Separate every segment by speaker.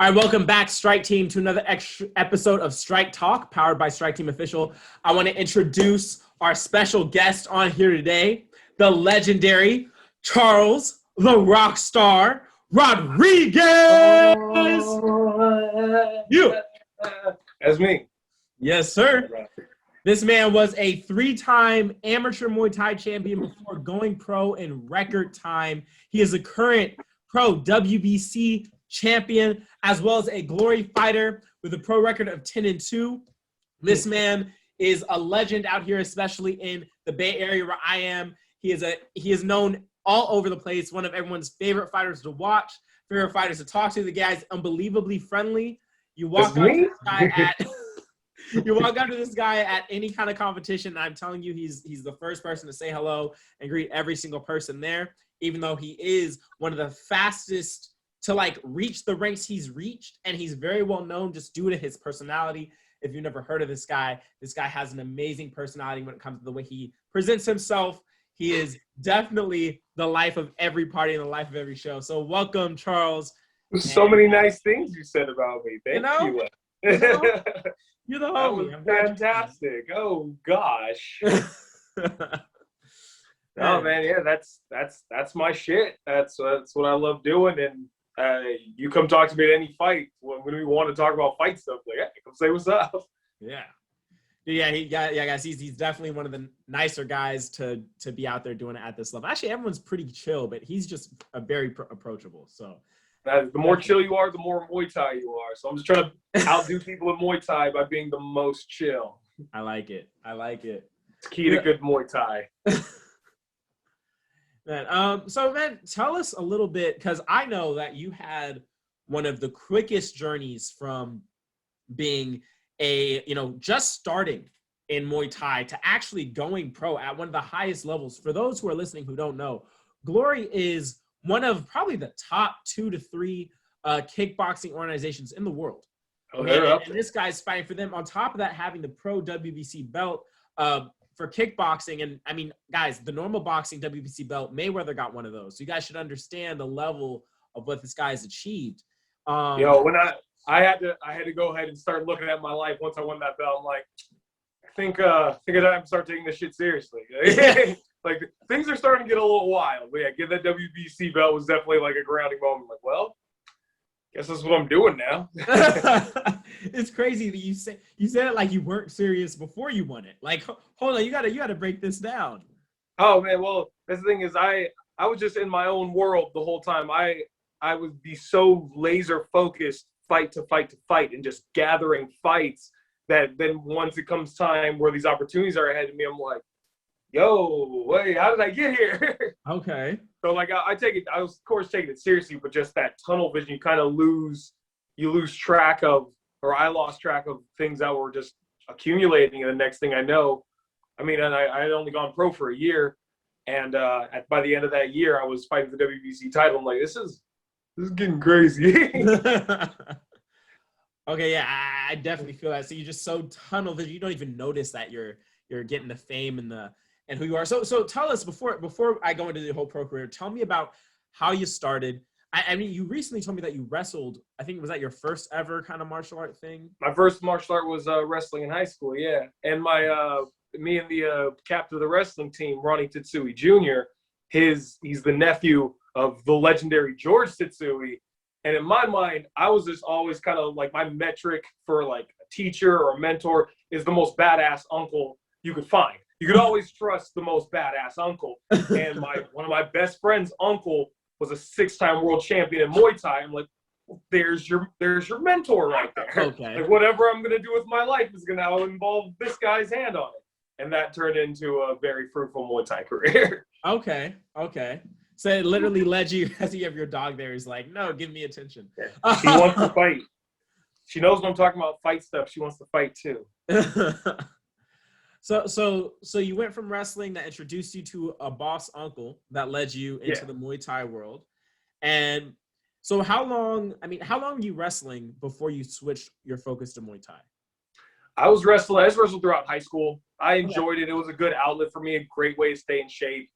Speaker 1: All right, welcome back, Strike Team, to another extra episode of Strike Talk, powered by Strike Team Official. I want to introduce our special guest on here today, the legendary Charles, the Rockstar Rodriguez. You.
Speaker 2: That's me.
Speaker 1: Yes, sir. This man was a three-time amateur Muay Thai champion before going pro in record time. He is a current pro WBC champion, as well as a glory fighter with a pro record of 10-2. This man is a legend out here, especially in the Bay Area where I am. He is known all over the place. One of everyone's favorite fighters to watch, favorite fighters to talk to. The guy's unbelievably friendly. You walk up to this guy at you walk up to this guy at any kind of competition, and I'm telling you, he's the first person to say hello and greet every single person there, even though he is one of the fastest to reach the ranks he's reached, and he's very well known just due to his personality. If you've never heard of this guy has an amazing personality when it comes to the way he presents himself. He is definitely the life of every party and the life of every show. So welcome, Charles.
Speaker 2: There's so many nice things you said about me. Thank you.
Speaker 1: You're the
Speaker 2: That
Speaker 1: homie.
Speaker 2: was fantastic. Oh gosh. Oh man, yeah, that's my shit. That's what I love doing. And you come talk to me at any fight when we want to talk about fight stuff. Like, hey, come say what's up.
Speaker 1: Yeah. Guys. He's definitely one of the nicer guys to be out there doing it at this level. Actually, everyone's pretty chill, but he's just a very approachable. So
Speaker 2: The more chill you are, the more Muay Thai you are. So I'm just trying to outdo people in Muay Thai by being the most chill.
Speaker 1: I like it.
Speaker 2: It's key to good Muay Thai.
Speaker 1: Man, tell us a little bit, because I know that you had one of the quickest journeys from being just starting in Muay Thai to actually going pro at one of the highest levels. For those who are listening who don't know, Glory is one of probably the top 2 to 3 kickboxing organizations in the world. And this guy's fighting for them. On top of that, having the pro WBC belt for kickboxing. And I mean, guys, the normal boxing WBC belt, Mayweather got one of those. So you guys should understand the level of what this guy has achieved.
Speaker 2: When I had to go ahead and start looking at my life once I won that belt. I'm like, I think I have to start taking this shit seriously. Like, things are starting to get a little wild. But yeah, getting that WBC belt was definitely like a grounding moment. Like, well, guess that's what I'm doing now.
Speaker 1: It's crazy that you said it like you weren't serious before you won it. Like, hold on, you gotta break this down.
Speaker 2: Oh man, well, that's the thing is I was just in my own world the whole time. I would be so laser focused, fight to fight to fight, and just gathering fights that then once it comes time where these opportunities are ahead of me, I'm like, yo, wait, how did I get here?
Speaker 1: Okay.
Speaker 2: So like I was of course taking it seriously, but just that tunnel vision, you kind of lose track of, or I lost track of things that were just accumulating. And the next thing I know, I mean, and I had only gone pro for a year, and by the end of that year, I was fighting for the WBC title. I'm like, this is getting crazy.
Speaker 1: Okay, yeah, I definitely feel that. So you're just so tunnel vision, you don't even notice that you're getting the fame and who you are. So tell us, before I go into the whole pro career, tell me about how you started. I mean, you recently told me that you wrestled. I think, was that your first ever kind of martial art thing?
Speaker 2: My first martial art was wrestling in high school, yeah. And me and the captain of the wrestling team, Ronnie Tetsui Jr., he's the nephew of the legendary George Tetsui. And in my mind, I was just always kind of like, my metric for like a teacher or a mentor is the most badass uncle you could find. You could always trust the most badass uncle. And one of my best friend's uncle was a 6-time world champion in Muay Thai. I'm like, well, there's your mentor right there.
Speaker 1: Okay.
Speaker 2: Like, whatever I'm gonna do with my life is gonna involve this guy's hand on it. And that turned into a very fruitful Muay Thai career.
Speaker 1: Okay. So it literally led you, as you have your dog there, he's like, no, give me attention.
Speaker 2: She wants to fight. She knows when I'm talking about fight stuff. She wants to fight too.
Speaker 1: So you went from wrestling that introduced you to a boss uncle that led you into the Muay Thai world. And so how long were you wrestling before you switched your focus to Muay Thai?
Speaker 2: I wrestled throughout high school. I enjoyed it. It was a good outlet for me, a great way to stay in shape.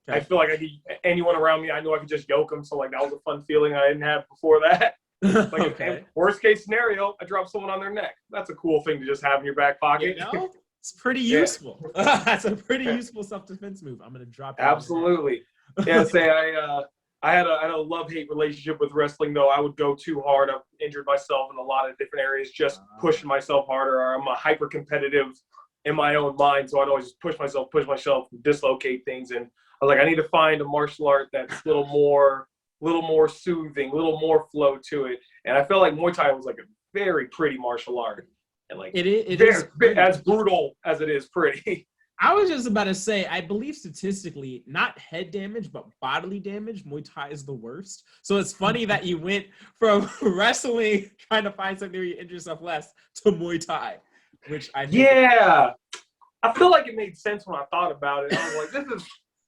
Speaker 2: Okay. I feel like anyone around me, I knew I could just yoke them. So like that was a fun feeling I didn't have before that. Like,
Speaker 1: Okay.
Speaker 2: worst case scenario, I drop someone on their neck. That's a cool thing to just have in your back pocket.
Speaker 1: You know, it's pretty
Speaker 2: Yeah.
Speaker 1: useful. That's a pretty useful self-defense move. I'm gonna drop it.
Speaker 2: Absolutely. Yeah, say I had a love-hate relationship with wrestling though. I would go too hard. I've injured myself in a lot of different areas, just pushing myself harder. Or I'm a hyper competitive in my own mind, so I'd always just push myself, dislocate things. And I was like, I need to find a martial art that's a little more soothing, a little more flow to it. And I felt like Muay Thai was like a very pretty martial art. And like
Speaker 1: It is
Speaker 2: as brutal as it is pretty.
Speaker 1: I was just about to say, I believe statistically, not head damage, but bodily damage, Muay Thai is the worst. So it's funny that you went from wrestling, trying to find something where you injure yourself less, to Muay Thai, which I think
Speaker 2: I feel like it made sense when I thought about it. I was like, this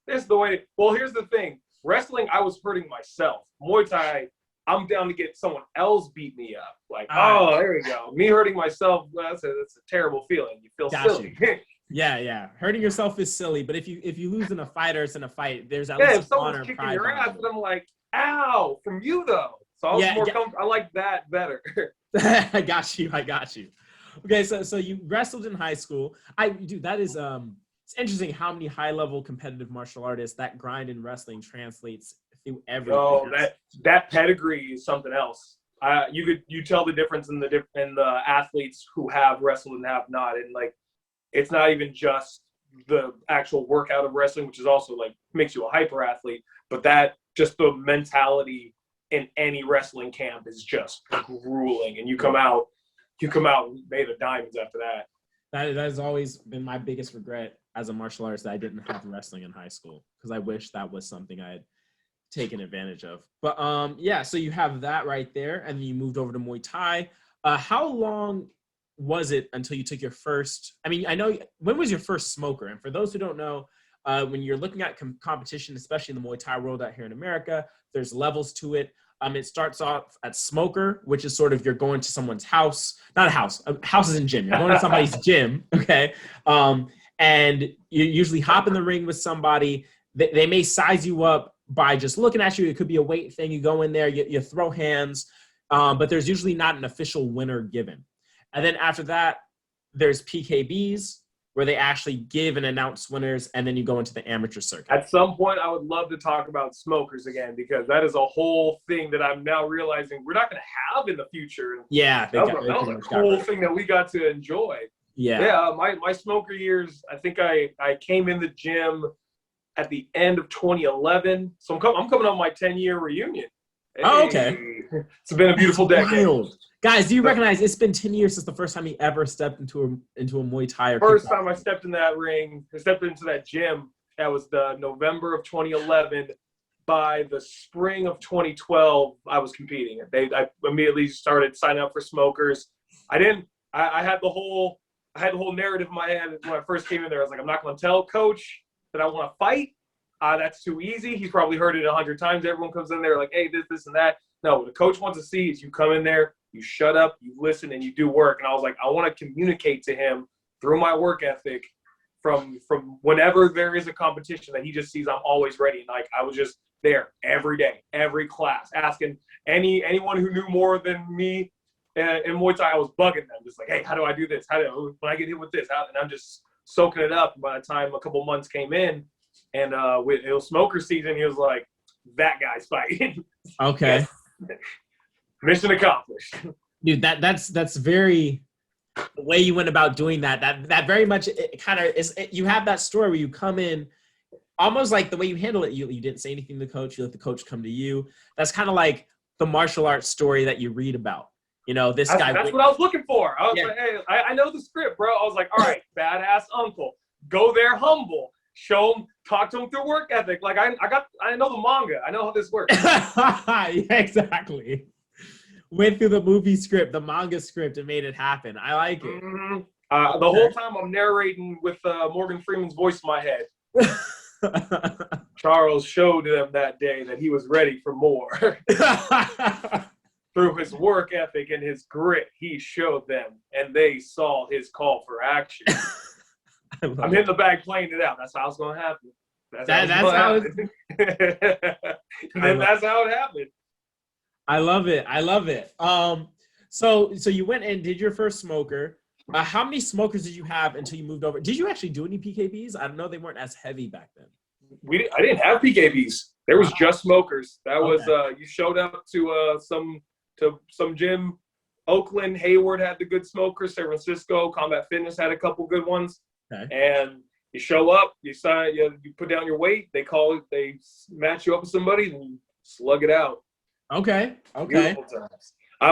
Speaker 2: is the way. Well, here's the thing. Wrestling, I was hurting myself. Muay Thai, I'm down to get someone else beat me up. Like, there we go. Me hurting myself, that's a terrible feeling. You feel silly.
Speaker 1: Yeah. Hurting yourself is silly, but if you lose in a fight or it's in a fight, there's at
Speaker 2: if
Speaker 1: least
Speaker 2: someone's
Speaker 1: honor,
Speaker 2: kicking
Speaker 1: pride.
Speaker 2: your ass, and I'm like, ow, from you though. So I was more comfortable. I like that better.
Speaker 1: I got you. Okay, so you wrestled in high school. That is it's interesting how many high-level competitive martial artists that grind in wrestling translates through everything.
Speaker 2: Oh, that pedigree is something else. You tell the difference in the athletes who have wrestled and have not, and like it's not even just the actual workout of wrestling, which is also like makes you a hyper athlete, but that just the mentality in any wrestling camp is just grueling, and you come out made of diamonds after that.
Speaker 1: That has always been my biggest regret as a martial artist, that I didn't have wrestling in high school, because I wish that was something I had taken advantage of. But so you have that right there, and then you moved over to Muay Thai. How long was it until you took your first? I mean, I know, when was your first smoker? And for those who don't know, when you're looking at competition, especially in the Muay Thai world out here in America, there's levels to it. It starts off at smoker, which is sort of you're going to someone's house, not a house. A house is in gym. You're going to somebody's gym, okay? And you usually hop in the ring with somebody. They may size you up by just looking at you. It could be a weight thing. You go in there, you throw hands, but there's usually not an official winner given. And then after that, there's PKBs, where they actually give and announce winners, and then you go into the amateur circuit.
Speaker 2: At some point, I would love to talk about smokers again, because that is a whole thing that I'm now realizing we're not going to have in the future.
Speaker 1: Yeah.
Speaker 2: That was a cool thing that we got to enjoy. Yeah, my smoker years, I think I came in the gym at the end of 2011. So I'm coming on my 10-year reunion. Hey,
Speaker 1: oh, okay.
Speaker 2: It's been a beautiful decade.
Speaker 1: Wild. Guys, do you recognize it's been 10 years since the first time you ever stepped into a Muay Thai? Or
Speaker 2: first time I stepped in that ring, I stepped into that gym, that was the November of 2011. By the spring of 2012, I was competing. I immediately started signing up for smokers. I had the whole narrative in my head when I first came in there. I was like, I'm not going to tell coach that I want to fight. That's too easy. He's probably heard it 100 times. Everyone comes in there like, hey, this, and that. No, what the coach wants to see is you come in there, you shut up, you listen, and you do work. And I was like, I want to communicate to him through my work ethic from whenever there is a competition that he just sees I'm always ready. And like, I was just there every day, every class, asking anyone who knew more than me in Muay Thai. I was bugging them, just like, hey, how do I do this? When I get hit with this? And I'm just soaking it up. And by the time a couple months came in, and it was smoker season, he was like, that guy's fighting.
Speaker 1: Okay.
Speaker 2: Yes. Mission accomplished.
Speaker 1: Dude, that's very, the way you went about doing that very much, it kind of is. You have that story where you come in, almost like the way you handle it, you didn't say anything to the coach, you let the coach come to you. That's kind of like the martial arts story that you read about. You know, that's what I
Speaker 2: was looking for. I was like, hey, I know the script, bro. I was like, all right, badass uncle, go there humble, show him, talk to him through work ethic. Like I know the manga. I know how this works.
Speaker 1: Yeah, exactly. Went through the movie script, the manga script, and made it happen. I like it.
Speaker 2: Mm-hmm. The whole time I'm narrating with Morgan Freeman's voice in my head. Charles showed them that day that he was ready for more. Through his work ethic and his grit, he showed them, and they saw his call for action. I'm in the bag playing it out. That's how it's going to happen. That's how it happened.
Speaker 1: I love it. I love it. So you went and did your first smoker. How many smokers did you have until you moved over? Did you actually do any PKBs? I know they weren't as heavy back then.
Speaker 2: I didn't have PKBs. There was just smokers. That was
Speaker 1: Okay.
Speaker 2: you showed up to some gym. Oakland, Hayward had the good smokers. San Francisco, Combat Fitness had a couple good ones.
Speaker 1: Okay.
Speaker 2: And you show up, you sign, you put down your weight. They match you up with somebody, and you slug it out.
Speaker 1: Okay. Okay.
Speaker 2: Beautiful times. I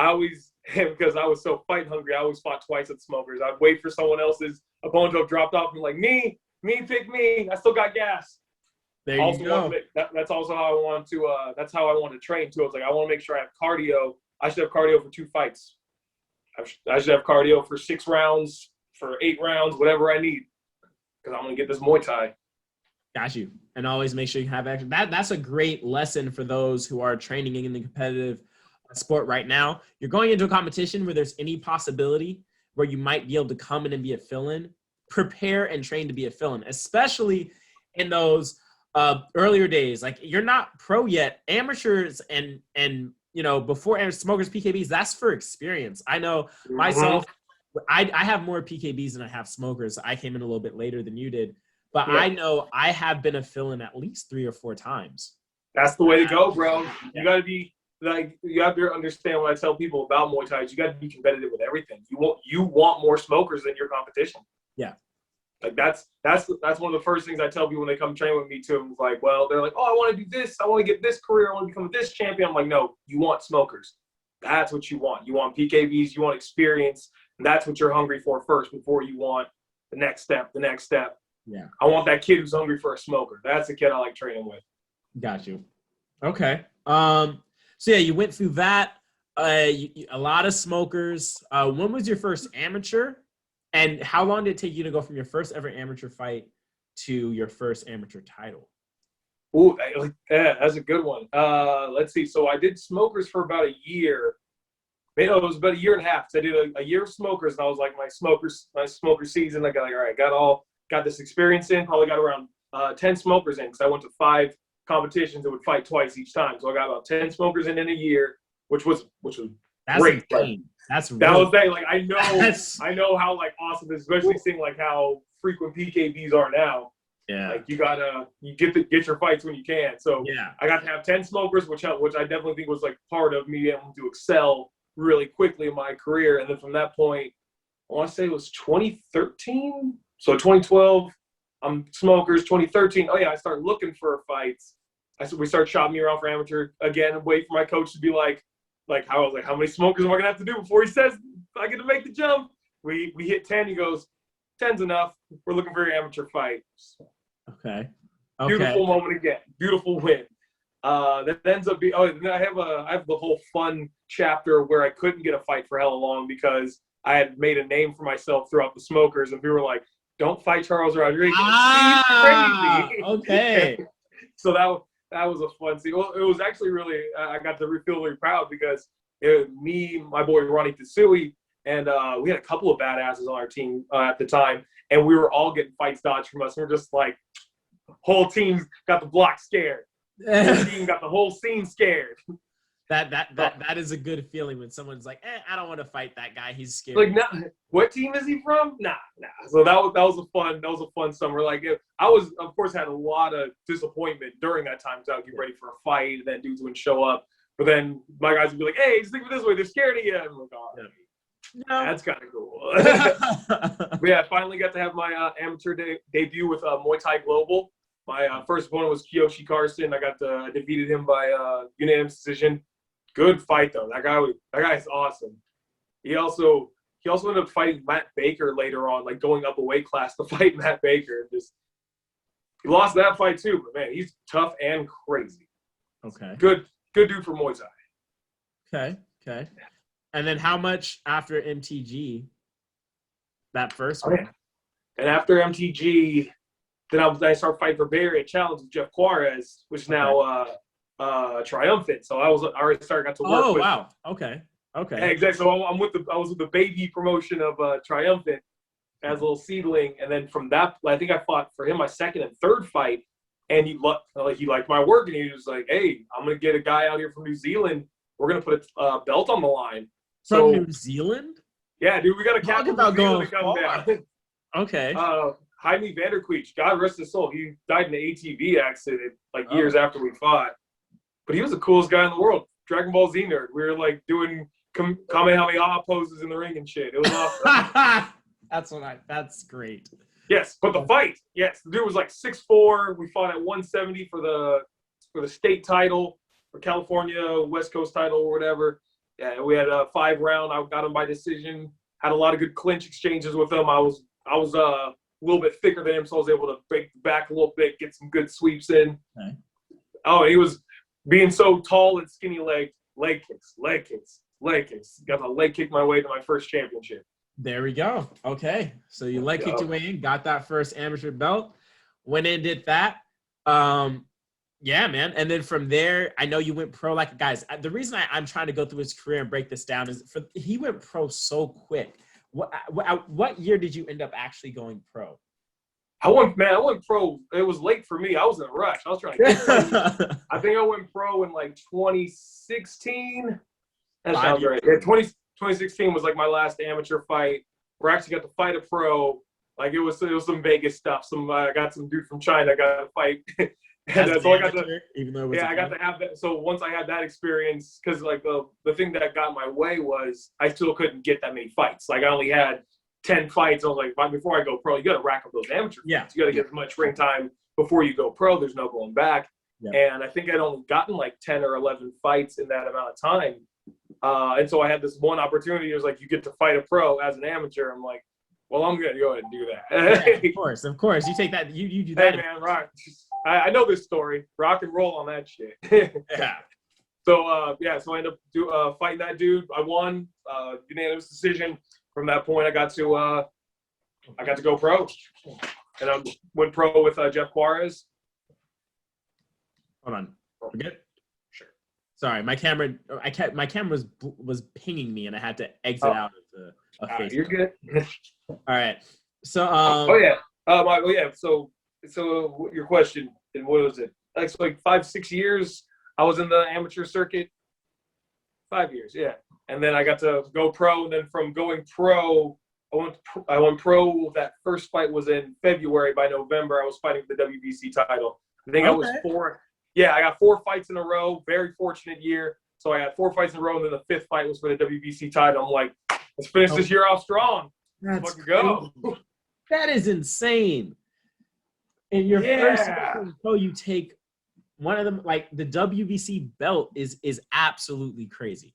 Speaker 2: always, because I was so fight hungry, I always fought twice at smokers. I'd wait for someone else's opponent to have dropped off and like, me, pick me. I still got gas.
Speaker 1: There you go.
Speaker 2: That's also how I want to, that's how I want to train too. I was like, I want to make sure I have cardio. I should have cardio for 2 fights. I should have cardio for 6 rounds, for 8 rounds, whatever I need. Because I'm going to get this Muay Thai.
Speaker 1: Got you. And always make sure you have action. That's a great lesson for those who are training in the competitive sport right now. You're going into a competition where there's any possibility where you might be able to come in and be a fill-in. Prepare and train to be a fill-in, especially in those earlier days. Like, you're not pro yet. Amateurs and before smokers, PKBs, that's for experience. I know myself, I have more PKBs than I have smokers. I came in a little bit later than you did. But yeah. I know I have been a fill-in at least 3 or 4 times.
Speaker 2: That's the way to go, bro. Yeah. You got to be like, you have to understand what I tell people about Muay Thai. You got to be competitive with everything. You want more smokers than your competition.
Speaker 1: Yeah.
Speaker 2: Like that's one of the first things I tell people when they come train with me too. It's like, well, they're like, oh, I want to do this. I want to get this career. I want to become this champion. I'm like, no, you want smokers. That's what you want. You want PKBs. You want experience. And that's what you're hungry for first before you want the next step.
Speaker 1: Yeah.
Speaker 2: I want that kid who's hungry for a smoker. That's the kid I like training with.
Speaker 1: Got you. Okay. So yeah, you went through that. A lot of smokers. When was your first amateur? And how long did it take you to go from your first ever amateur fight to your first amateur title?
Speaker 2: Ooh, that's a good one. Let's see. So I did smokers for about a year. It was about a year and a half. So I did a year of smokers, and I was like, my smoker season. I got like, all right, got this experience in. Probably got around 10 smokers in because I went to 5 competitions and would fight twice each time. So I got about 10 smokers in a year, which was
Speaker 1: that's
Speaker 2: great.
Speaker 1: Insane. That was
Speaker 2: like I know how like awesome this, especially seeing like how frequent PKBs are now.
Speaker 1: Yeah,
Speaker 2: like you get your fights when you can. So
Speaker 1: yeah,
Speaker 2: I got to have 10 smokers, which I definitely think was like part of me able to excel really quickly in my career. And then from that point, I want to say it was 2013. So 2012, I'm smokers. 2013, oh yeah, I started looking for fights. We started shopping me around for amateur again, and wait for my coach to be like how many smokers am I gonna have to do before he says I get to make the jump? We hit 10. He goes, 10's enough. We're looking for your amateur fight.
Speaker 1: Okay.
Speaker 2: Beautiful moment again. Beautiful win. That ends up being. Oh, I have the whole fun chapter where I couldn't get a fight for hella long because I had made a name for myself throughout the smokers, and people were like, "Don't fight Charles Rodriguez. He's crazy."
Speaker 1: Okay.
Speaker 2: So that was a fun scene. Well, it was actually really, I got to feel really proud because me, my boy Ronnie Tatsui, and we had a couple of badasses on our team at the time, and we were all getting fights dodged from us. We're just like, whole team got the block scared. Whole team got the whole scene scared.
Speaker 1: That is a good feeling when someone's like, I don't want to fight that guy. He's scared.
Speaker 2: Like, nah, what team is he from? Nah. So that was a fun summer. Like, I was, of course, had a lot of disappointment during that time because I would get ready for a fight, and then dudes wouldn't show up. But then my guys would be like, "Hey, just think of it this way. They're scared of you." I'm like, "Oh, no. That's kind of cool." But yeah, I finally got to have my amateur debut with Muay Thai Global. My first opponent was Kiyoshi Carson. I defeated him by unanimous decision. Good fight though. That guy's awesome. He also ended up fighting Matt Baker later on, like going up a weight class to fight Matt Baker. He lost that fight too, but man, he's tough and crazy.
Speaker 1: Okay.
Speaker 2: Good dude for Muay
Speaker 1: Thai. Okay. And then how much after MTG? That first one.
Speaker 2: Yeah. And after MTG, then I started fighting for Bay Area Challenge with Jeff Juarez, which is now triumphant. So I already got to work.
Speaker 1: Oh wow. Okay.
Speaker 2: Yeah, exactly. So I was with the baby promotion of Triumphant as a little seedling, and then from that, I think I fought for him my second and third fight and he liked my work, and he was like, "Hey, I'm gonna get a guy out here from New Zealand. We're gonna put a belt on the line."
Speaker 1: From New Zealand?
Speaker 2: Yeah, dude, we got a cat from New Zealand to come down.
Speaker 1: Okay.
Speaker 2: Jaime Vanderqueech, God rest his soul. He died in an ATV accident like years after we fought. But he was the coolest guy in the world. Dragon Ball Z nerd. We were like doing Kamehameha poses in the ring and shit. It was awesome.
Speaker 1: That's great.
Speaker 2: Yes, but the fight, yes, the dude was like 6'4". We fought at 170 for the state title, for California West Coast title or whatever. Yeah, we had a 5-round. I got him by decision. Had a lot of good clinch exchanges with him. I was a little bit thicker than him, so I was able to break back a little bit, get some good sweeps in. Okay. Oh, he was being so tall and skinny legged. Leg kicks. Got a leg kick my way to my first championship.
Speaker 1: There we go. Okay, so you leg kicked your way in, got that first amateur belt. Went in, did that. Yeah, man. And then from there, I know you went pro. Like, guys, the reason I'm trying to go through his career and break this down is he went pro so quick. What year did you end up actually going pro?
Speaker 2: I went pro. It was late for me. I was in a rush. I was trying to get pro. I think I went pro in like 2016. That sounds right. Yeah, 2016 was like my last amateur fight. Where I actually got to fight a pro. Like it was some Vegas stuff. I got some dude from China got to fight. And so I got to, I got to have that. So once I had that experience, because like the thing that got in my way was I still couldn't get that many fights. Like I only had 10 fights. I was like, before I go pro, you got to rack up those amateur fights. You got to get as much ring time before you go pro. There's no going back. Yeah. And I think I'd only gotten like 10 or 11 fights in that amount of time. And so I had this one opportunity. It was like, you get to fight a pro as an amateur. I'm like, well, I'm going to go ahead and do that.
Speaker 1: Yeah, of course. You take that. You do that.
Speaker 2: Hey, man, rock. I know this story. Rock and roll on that shit.
Speaker 1: Yeah.
Speaker 2: So, so I ended up fighting that dude. I won, unanimous decision. From that point, I got to go pro. And I went pro with Jeff Juarez.
Speaker 1: Hold on. We're good? Sure. Sorry, my camera was pinging me, and I had to exit out of Facebook.
Speaker 2: You're good.
Speaker 1: All right. So So your question, and what was it? Like 5-6 years I was in the amateur circuit. 5 years, yeah. And then I got to go pro, and then from going pro, I went pro. That first fight was in February. By November, I was fighting for the WBC title. I think I was 4. Yeah, I got 4 fights in a row. Very fortunate year. So I had 4 fights in a row, and then the 5th fight was for the WBC title. I'm like, let's finish this year off strong. Let's
Speaker 2: go.
Speaker 1: That is insane. In your first pro, you take one of them. Like the WBC belt is absolutely crazy.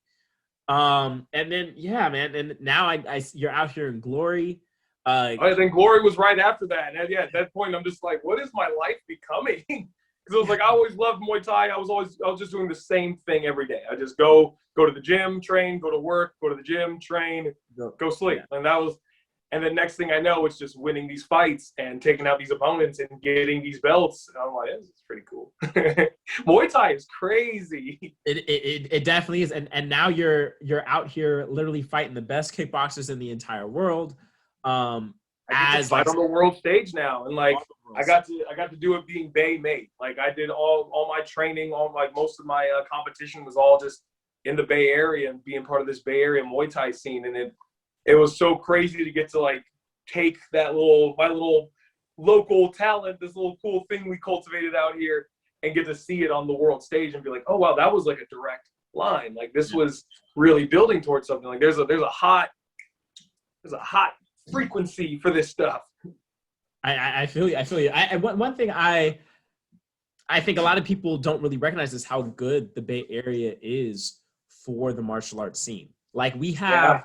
Speaker 1: And then man, and now you're out here in glory.
Speaker 2: I think glory was right after that. And at that point, I'm just like, what is my life becoming? Because it was like I always loved Muay Thai. I was just doing the same thing every day. I just go to the gym, train, go to work, go to the gym, train, go sleep. Yeah. And then next thing I know, it's just winning these fights and taking out these opponents and getting these belts. And I'm like, this is pretty cool. Muay Thai is crazy.
Speaker 1: It definitely is. And now you're out here literally fighting the best kickboxers in the entire world.
Speaker 2: I get to fight on the world stage now. And like I got to do it being Bay made. Like I did all my training, most of my competition was all just in the Bay Area and being part of this Bay Area Muay Thai scene. And it was so crazy to get to like take my little local talent, this little cool thing we cultivated out here, and get to see it on the world stage and be like, oh wow, that was like a direct line. Like this was really building towards something. Like there's a hot frequency for this stuff.
Speaker 1: I feel you. One thing I think a lot of people don't really recognize is how good the Bay Area is for the martial arts scene. Like we have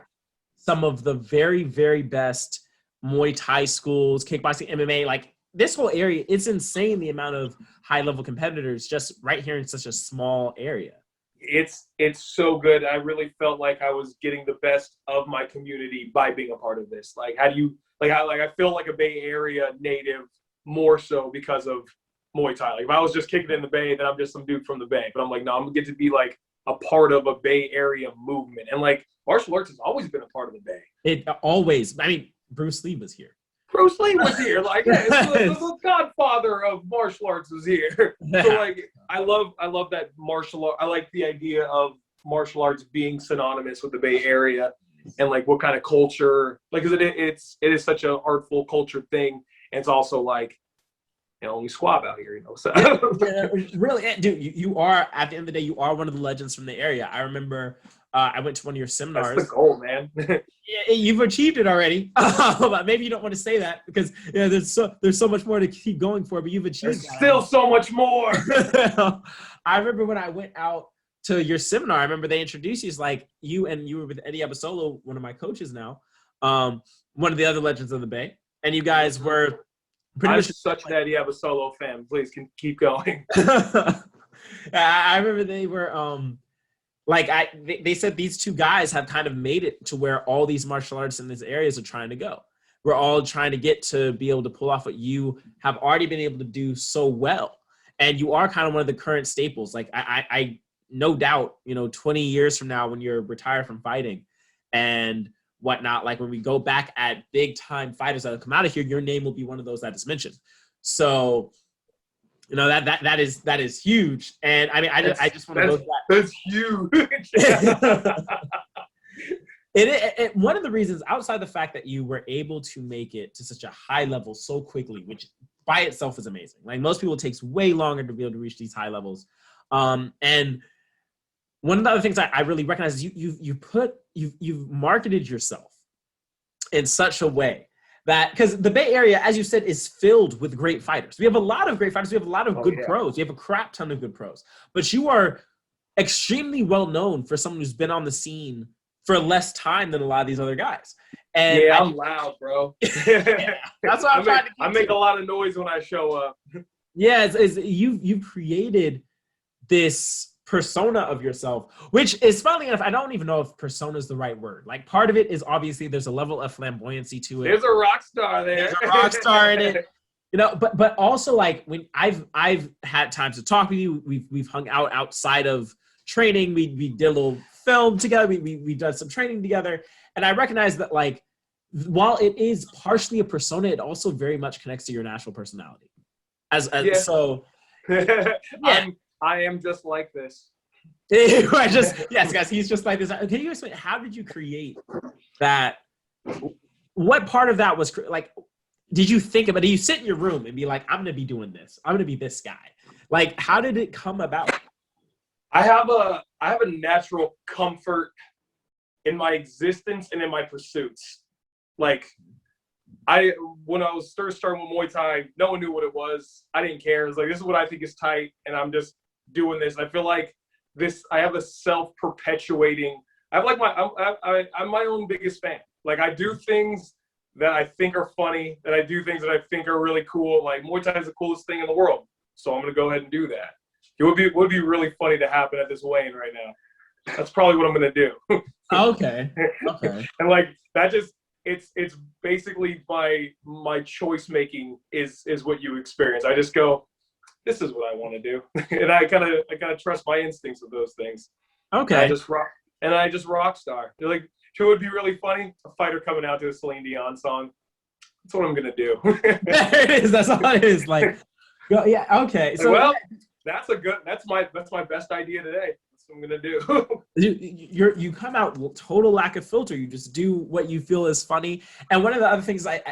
Speaker 1: some of the very, very best Muay Thai schools, kickboxing, MMA, like this whole area, it's insane the amount of high level competitors just right here in such a small area.
Speaker 2: It's so good. I really felt like I was getting the best of my community by being a part of this. Like, I feel like a Bay Area native more so because of Muay Thai. Like if I was just kicking in the Bay, then I'm just some dude from the Bay. But I'm like, no, I'm gonna get to be like a part of a Bay Area movement. And like martial arts has always been a part of the Bay.
Speaker 1: It always. I mean, Bruce Lee was here.
Speaker 2: Bruce Lee was here. Like, yeah, the godfather of martial arts was here. So like, I love that martial art. I like the idea of martial arts being synonymous with the Bay Area, and like what kind of culture, like, cause it is such an artful culture thing, and it's also like, you know, only squab out here, you know. So
Speaker 1: really, dude, you are, at the end of the day, you are one of the legends from the area. I remember I went to one of your seminars.
Speaker 2: That's the goal, man.
Speaker 1: Yeah, you've achieved it already. Maybe you don't want to say that because there's so much more to keep going for, but you've achieved that.
Speaker 2: Still so much more.
Speaker 1: I remember when I went out to your seminar, I remember they introduced you as like you were with Eddie Abasolo, one of my coaches now, one of the other legends of the Bay, and you guys were pretty
Speaker 2: I'm
Speaker 1: much
Speaker 2: such an Eddie Abasolo fan. Please keep going.
Speaker 1: I remember they were they said these two guys have kind of made it to where all these martial artists in these areas are trying to go. We're all trying to get to be able to pull off what you have already been able to do so well. And you are kind of one of the current staples. Like I no doubt, 20 years from now when you're retired from fighting and whatnot, like when we go back at big time fighters that have come out of here, your name will be one of those that is mentioned. So that is huge. And I mean, I just want to go to that.
Speaker 2: That's huge.
Speaker 1: One of the reasons, outside the fact that you were able to make it to such a high level so quickly, which by itself is amazing. Like most people, it takes way longer to be able to reach these high levels. And one of the other things I really recognize is you've marketed yourself in such a way that, because the Bay Area, as you said, is filled with great fighters. We have a lot of great fighters. We have a lot of good pros. We have a crap ton of good pros. But you are extremely well known for someone who's been on the scene for less time than a lot of these other guys. And
Speaker 2: yeah, I'm loud, bro.
Speaker 1: Yeah, that's what I'm trying to get
Speaker 2: I make a lot of noise when I show up.
Speaker 1: Yeah, you've created this persona of yourself, which is, funnily enough, I don't even know if persona is the right word. Like, part of it is obviously there's a level of flamboyancy to it.
Speaker 2: There's a rock star there.
Speaker 1: There's a rock star in it. But also, like, when I've had times to talk with you, we've hung out outside of training. We did a little film together. We've done some training together, and I recognize that, like, while it is partially a persona, it also very much connects to your natural personality. So, yeah.
Speaker 2: I am just like this.
Speaker 1: Yes, guys, he's just like this. Can you explain, how did you create that? What part of that was, like, did you think about it? Did you sit in your room and be like, I'm going to be doing this. I'm going to be this guy. Like, how did it come about?
Speaker 2: I have a natural comfort in my existence and in my pursuits. Like, when I was first starting with Muay Thai, no one knew what it was. I didn't care. It was like, this is what I think is tight, and I'm just doing this. I feel like I have a self-perpetuating, I'm my own biggest fan. Like, I do things that I think are funny, and I do things that I think are really cool. Like, Muay Thai is the coolest thing in the world, so I'm going to go ahead and do that. It would be really funny to happen at this weigh-in right now. That's probably what I'm going to do.
Speaker 1: Okay.
Speaker 2: And like, that just, it's basically my choice making is what you experience. I just go, this is what I want to do, and I kind of trust my instincts with those things.
Speaker 1: Okay.
Speaker 2: And I just rock star. They're like, sure, it would be really funny, a fighter coming out to a Celine Dion song. That's what I'm gonna do.
Speaker 1: There it is. That's all it is. Like, yeah. Okay. So,
Speaker 2: well, that's my best idea today. That's what I'm gonna do.
Speaker 1: You come out total lack of filter. You just do what you feel is funny. And one of the other things I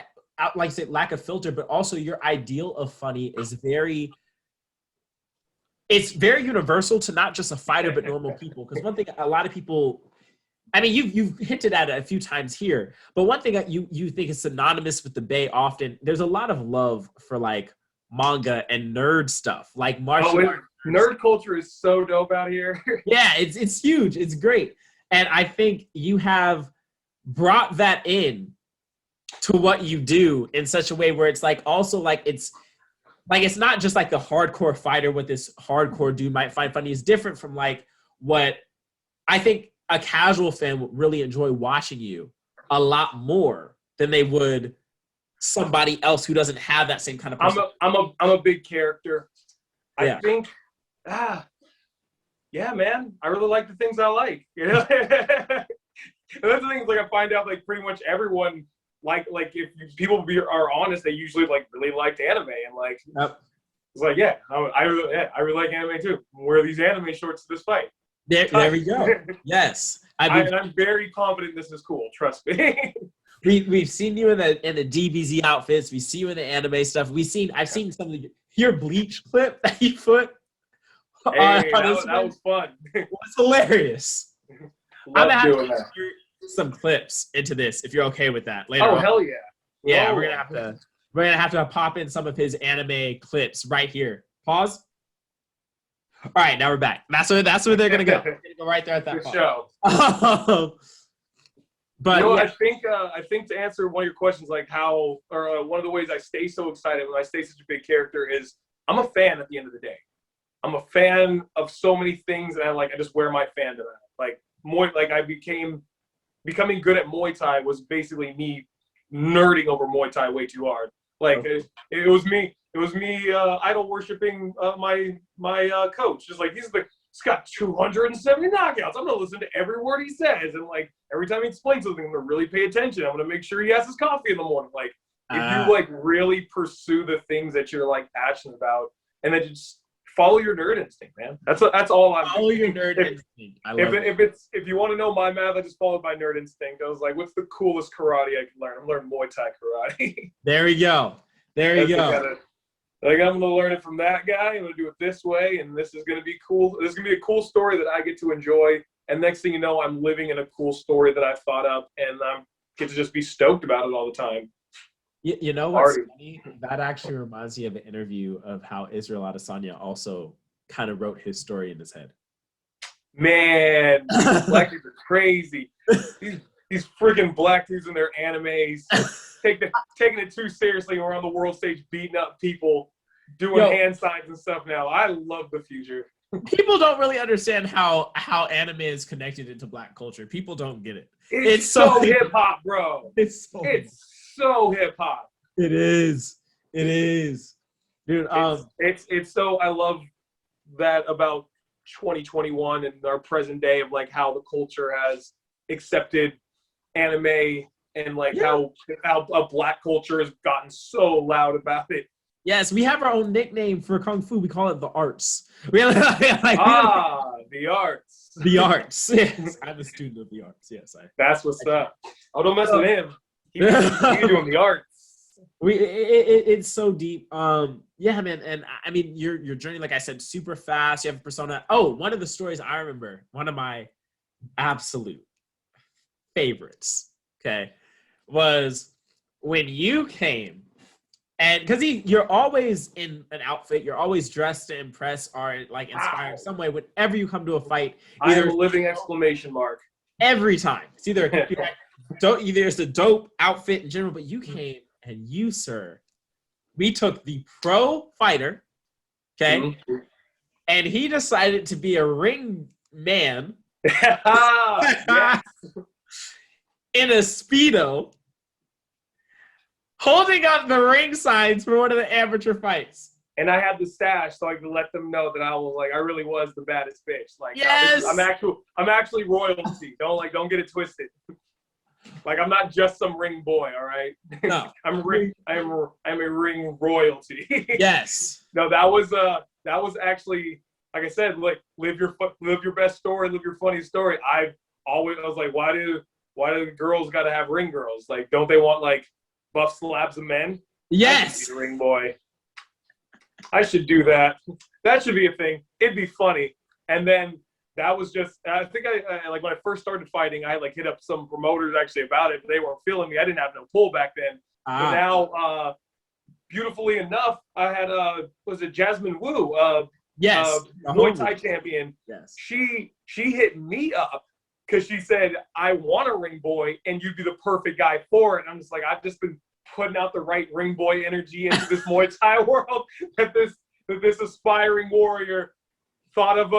Speaker 1: like to say, lack of filter, but also your ideal of funny is it's very universal to not just a fighter, but normal people. Because one thing, a lot of people, I mean, you've hinted at it a few times here, but one thing that you think is synonymous with the Bay often, there's a lot of love for, like, manga and nerd stuff, like martial arts.
Speaker 2: Nerd culture is so dope out here.
Speaker 1: Yeah, it's huge. It's great. And I think you have brought that in to what you do in such a way where it's like, also like, it's not just like the hardcore fighter, what this hardcore dude might find funny is different from like what I think a casual fan would really enjoy watching you a lot more than they would somebody else who doesn't have that same kind of person.
Speaker 2: I'm a big character.
Speaker 1: Yeah.
Speaker 2: I think, yeah, man, I really like the things I like. You know, and that's the thing. Like, I find out, like, pretty much everyone like if people are honest, they usually like really liked anime, and like
Speaker 1: Yep.
Speaker 2: it's like I really like anime too. Wear these anime shorts to this fight.
Speaker 1: There we go. Yes,
Speaker 2: I'm very confident this is cool. Trust me.
Speaker 1: we've seen you in the DBZ outfits. We see you in the anime stuff. I've seen some of your Bleach clip that you put.
Speaker 2: Hey, that was fun.
Speaker 1: It was hilarious. I'm
Speaker 2: Love
Speaker 1: gonna have
Speaker 2: doing
Speaker 1: to
Speaker 2: that.
Speaker 1: insert some clips into this if you're okay with that later.
Speaker 2: Oh
Speaker 1: on.
Speaker 2: hell yeah!
Speaker 1: Yeah,
Speaker 2: Whoa.
Speaker 1: we're gonna have to pop in some of his anime clips right here. Pause. All right, now we're back. That's where they're gonna go. They're gonna go right there at that
Speaker 2: Good
Speaker 1: pause.
Speaker 2: show.
Speaker 1: But
Speaker 2: You know,
Speaker 1: yeah.
Speaker 2: I think to answer one of your questions, like how, or one of the ways I stay so excited when I stay such a big character is I'm a fan at the end of the day. I'm a fan of so many things, and I just wear my fandom out. Like becoming good at Muay Thai was basically me nerding over Muay Thai way too hard. Like it was me idol worshiping my coach. Just like he's got 270 knockouts. I'm gonna listen to every word he says, and like every time he explains something, I'm gonna really pay attention. I'm gonna make sure he has his coffee in the morning. Like if you like really pursue the things that you're like passionate about, and then just follow your nerd instinct, man. That's all I'm.
Speaker 1: Follow your nerd instinct.
Speaker 2: If you want to know my math, I just followed my nerd instinct. I was like, what's the coolest karate I can learn? I'm learning Muay Thai karate.
Speaker 1: There we go. There you go.
Speaker 2: Like I'm gonna learn it from that guy. I'm gonna do it this way, and this is gonna be cool. This is gonna be a cool story that I get to enjoy. And next thing you know, I'm living in a cool story that I thought up, and I get to just be stoked about it all the time.
Speaker 1: You know what's funny? That actually reminds me of an interview of how Israel Adesanya also kind of wrote his story in his head.
Speaker 2: Man, black dudes are crazy. These freaking black dudes in their animes taking it too seriously. We're on the world stage beating up people, doing hand signs and stuff now. I love the future.
Speaker 1: People don't really understand how anime is connected into black culture. People don't get it.
Speaker 2: It's so hip hop, bro.
Speaker 1: It's
Speaker 2: so hip hop.
Speaker 1: It is, dude.
Speaker 2: It's so, I love that about 2021 and our present day of like how the culture has accepted anime and like how a black culture has gotten so loud about it.
Speaker 1: Yes, we have our own nickname for Kung Fu. We call it the arts.
Speaker 2: The arts.
Speaker 1: The arts. Yes, I'm a student of the arts. Yes,
Speaker 2: That's what's up. Oh, don't mess with him. He's doing the arts.
Speaker 1: It's so deep. Yeah, man. And I mean, your journey, like I said, super fast. You have a persona. Oh, one of the stories I remember, one of my absolute favorites, okay, was when you came. And because you're always in an outfit, you're always dressed to impress or like inspire in some way. Whenever you come to a fight,
Speaker 2: I am a living exclamation mark.
Speaker 1: Every time, it's either it's a dope outfit in general, but you came and you, sir, we took the pro fighter, okay, and he decided to be a ring man
Speaker 2: Yes.
Speaker 1: in a Speedo, holding up the ring signs for one of the amateur fights.
Speaker 2: And I had the stash so I could let them know that I really was the baddest bitch. Like,
Speaker 1: yes,
Speaker 2: I'm actually royalty. Don't get it twisted. Like, I'm not just some ring boy, all right?
Speaker 1: No.
Speaker 2: I'm a ring royalty.
Speaker 1: Yes.
Speaker 2: No, that was actually, like I said, like live your best story, live your funny story. I was like, why do the girls got to have ring girls? Like, don't they want like buff slabs of men?
Speaker 1: Yes.
Speaker 2: Ring boy. I should do that. That should be a thing. It'd be funny. And then that was just, I think I like when I first started fighting, I like hit up some promoters actually about it, but they weren't feeling me. I didn't have no pull back then. But now, beautifully enough, I had, was it Jasmine Wu?
Speaker 1: Yes.
Speaker 2: Muay Thai champion.
Speaker 1: Yes.
Speaker 2: She hit me up because she said, I want a ring boy and you'd be the perfect guy for it. And I'm just like, I've just been putting out the right ring boy energy into this Muay Thai world that this aspiring warrior thought of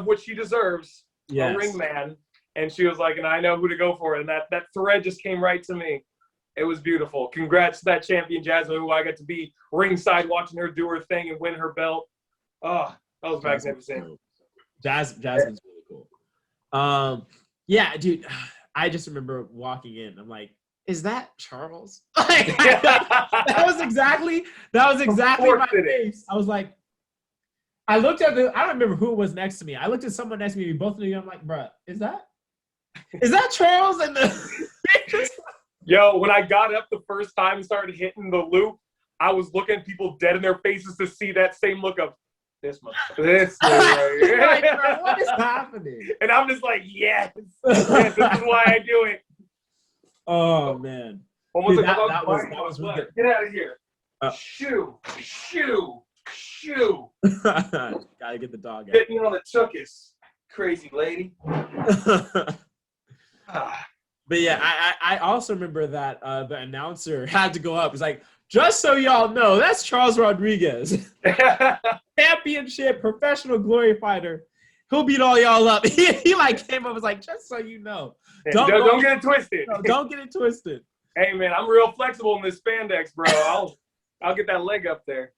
Speaker 2: what she deserves, a ring man. And she was like, and I know who to go for. And that thread just came right to me. It was beautiful. Congrats to that champion, Jasmine, who I got to be ringside watching her do her thing and win her belt. Oh, that was magnificent.
Speaker 1: Cool. Jasmine's really cool. Yeah, dude, I just remember walking in. I'm like, is that Charles? that was exactly my face. I was like, I looked at I don't remember who it was next to me. I looked at someone next to me. We both knew. I'm like, bruh, is that Charles? And
Speaker 2: Yo, when I got up the first time and started hitting the loop, I was looking at people dead in their faces to see that same look of this right here.
Speaker 1: Like, bro, what is happening?
Speaker 2: And I'm just like, yes, this is why I do it.
Speaker 1: Oh man.
Speaker 2: Almost
Speaker 1: Dude,
Speaker 2: like
Speaker 1: that was really good.
Speaker 2: Get out of here. Shoo.
Speaker 1: Gotta get the dog out.
Speaker 2: Get me on the tuchus, crazy lady.
Speaker 1: But yeah, I also remember that the announcer had to go up. It's like, just so y'all know, that's Charles Rodriguez. Championship, professional glory fighter. He'll beat all y'all up. He like came up and was like, just so you know.
Speaker 2: Don't get it twisted.
Speaker 1: No, don't get it twisted.
Speaker 2: Hey man, I'm real flexible in this spandex, bro. I'll get that leg up there.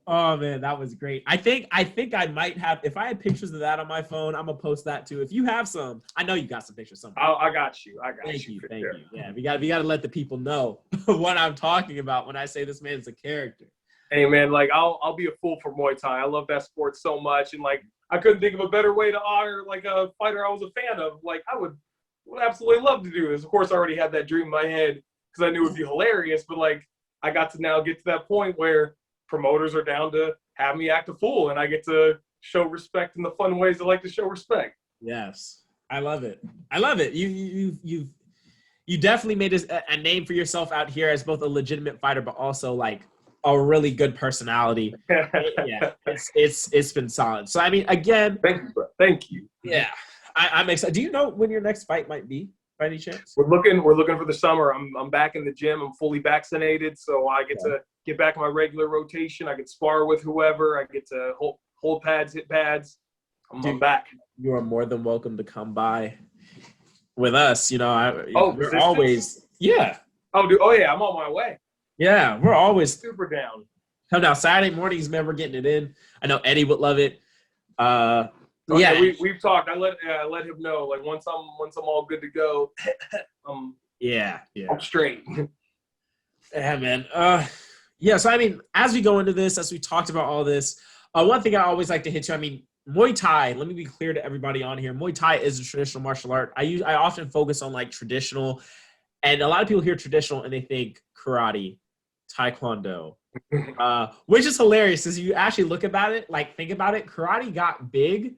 Speaker 1: Oh man, that was great. I think I might have, if I had pictures of that on my phone, I'm gonna post that too. If you have some, I know you got some pictures somewhere.
Speaker 2: I got you.
Speaker 1: Thank you. Yeah, we got to let the people know what I'm talking about when I say this man's a character.
Speaker 2: Hey man, like I'll be a fool for Muay Thai. I love that sport so much, and like I couldn't think of a better way to honor like a fighter I was a fan of. Like I would absolutely love to do this. Of course, I already had that dream in my head because I knew it would be hilarious. But like I got to now get to that point where promoters are down to have me act a fool, and I get to show respect in the fun ways I like to show respect.
Speaker 1: Yes, I love it. You definitely made a name for yourself out here as both a legitimate fighter, but also like a really good personality. Yeah, it's been solid. So I mean, again,
Speaker 2: thank you, bro. Thank you.
Speaker 1: Yeah, I'm excited. Do you know when your next fight might be, by any chance?
Speaker 2: We're looking for the summer. I'm back in the gym. I'm fully vaccinated, so I get to get back in my regular rotation. I get spar with whoever. I get to hold pads, hit pads. I'm back.
Speaker 1: You are more than welcome to come by with us. You know, we're always
Speaker 2: yeah. Oh yeah, I'm on my way.
Speaker 1: Yeah, we're always
Speaker 2: super down.
Speaker 1: Come down Saturday mornings, man. We're getting it in. I know Eddie would love it.
Speaker 2: Yeah, we've talked. I let him know. Like once I'm all good to go, I'm straight.
Speaker 1: Yeah, man. Yeah. So I mean, as we go into this, as we talked about all this, one thing I always like to hit you. I mean, Muay Thai. Let me be clear to everybody on here. Muay Thai is a traditional martial art. I often focus on like traditional, and a lot of people hear traditional and they think karate, taekwondo, which is hilarious as you actually think about it. Karate got big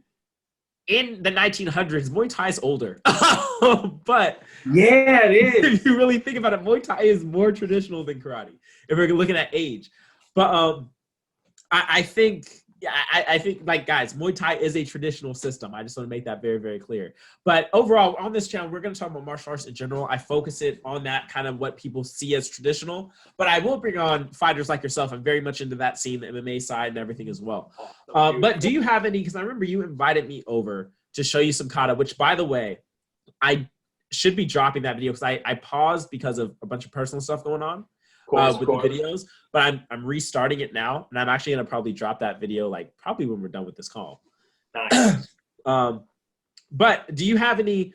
Speaker 1: in the 1900s. Muay Thai is older. But
Speaker 2: yeah, it is.
Speaker 1: If you really think about it, Muay Thai is more traditional than karate if we're looking at age. But I think like, guys, Muay Thai is a traditional system. I just want to make that very, very clear. But overall, on this channel, we're going to talk about martial arts in general. I focus it on that kind of what people see as traditional. But I will bring on fighters like yourself. I'm very much into that scene, the MMA side and everything as well. But do you have any, because I remember you invited me over to show you some kata, which, by the way, I should be dropping that video because I paused because of a bunch of personal stuff going on. With the videos, but I'm restarting it now, and I'm actually gonna probably drop that video probably when we're done with this call.
Speaker 2: Nice.
Speaker 1: But do you have any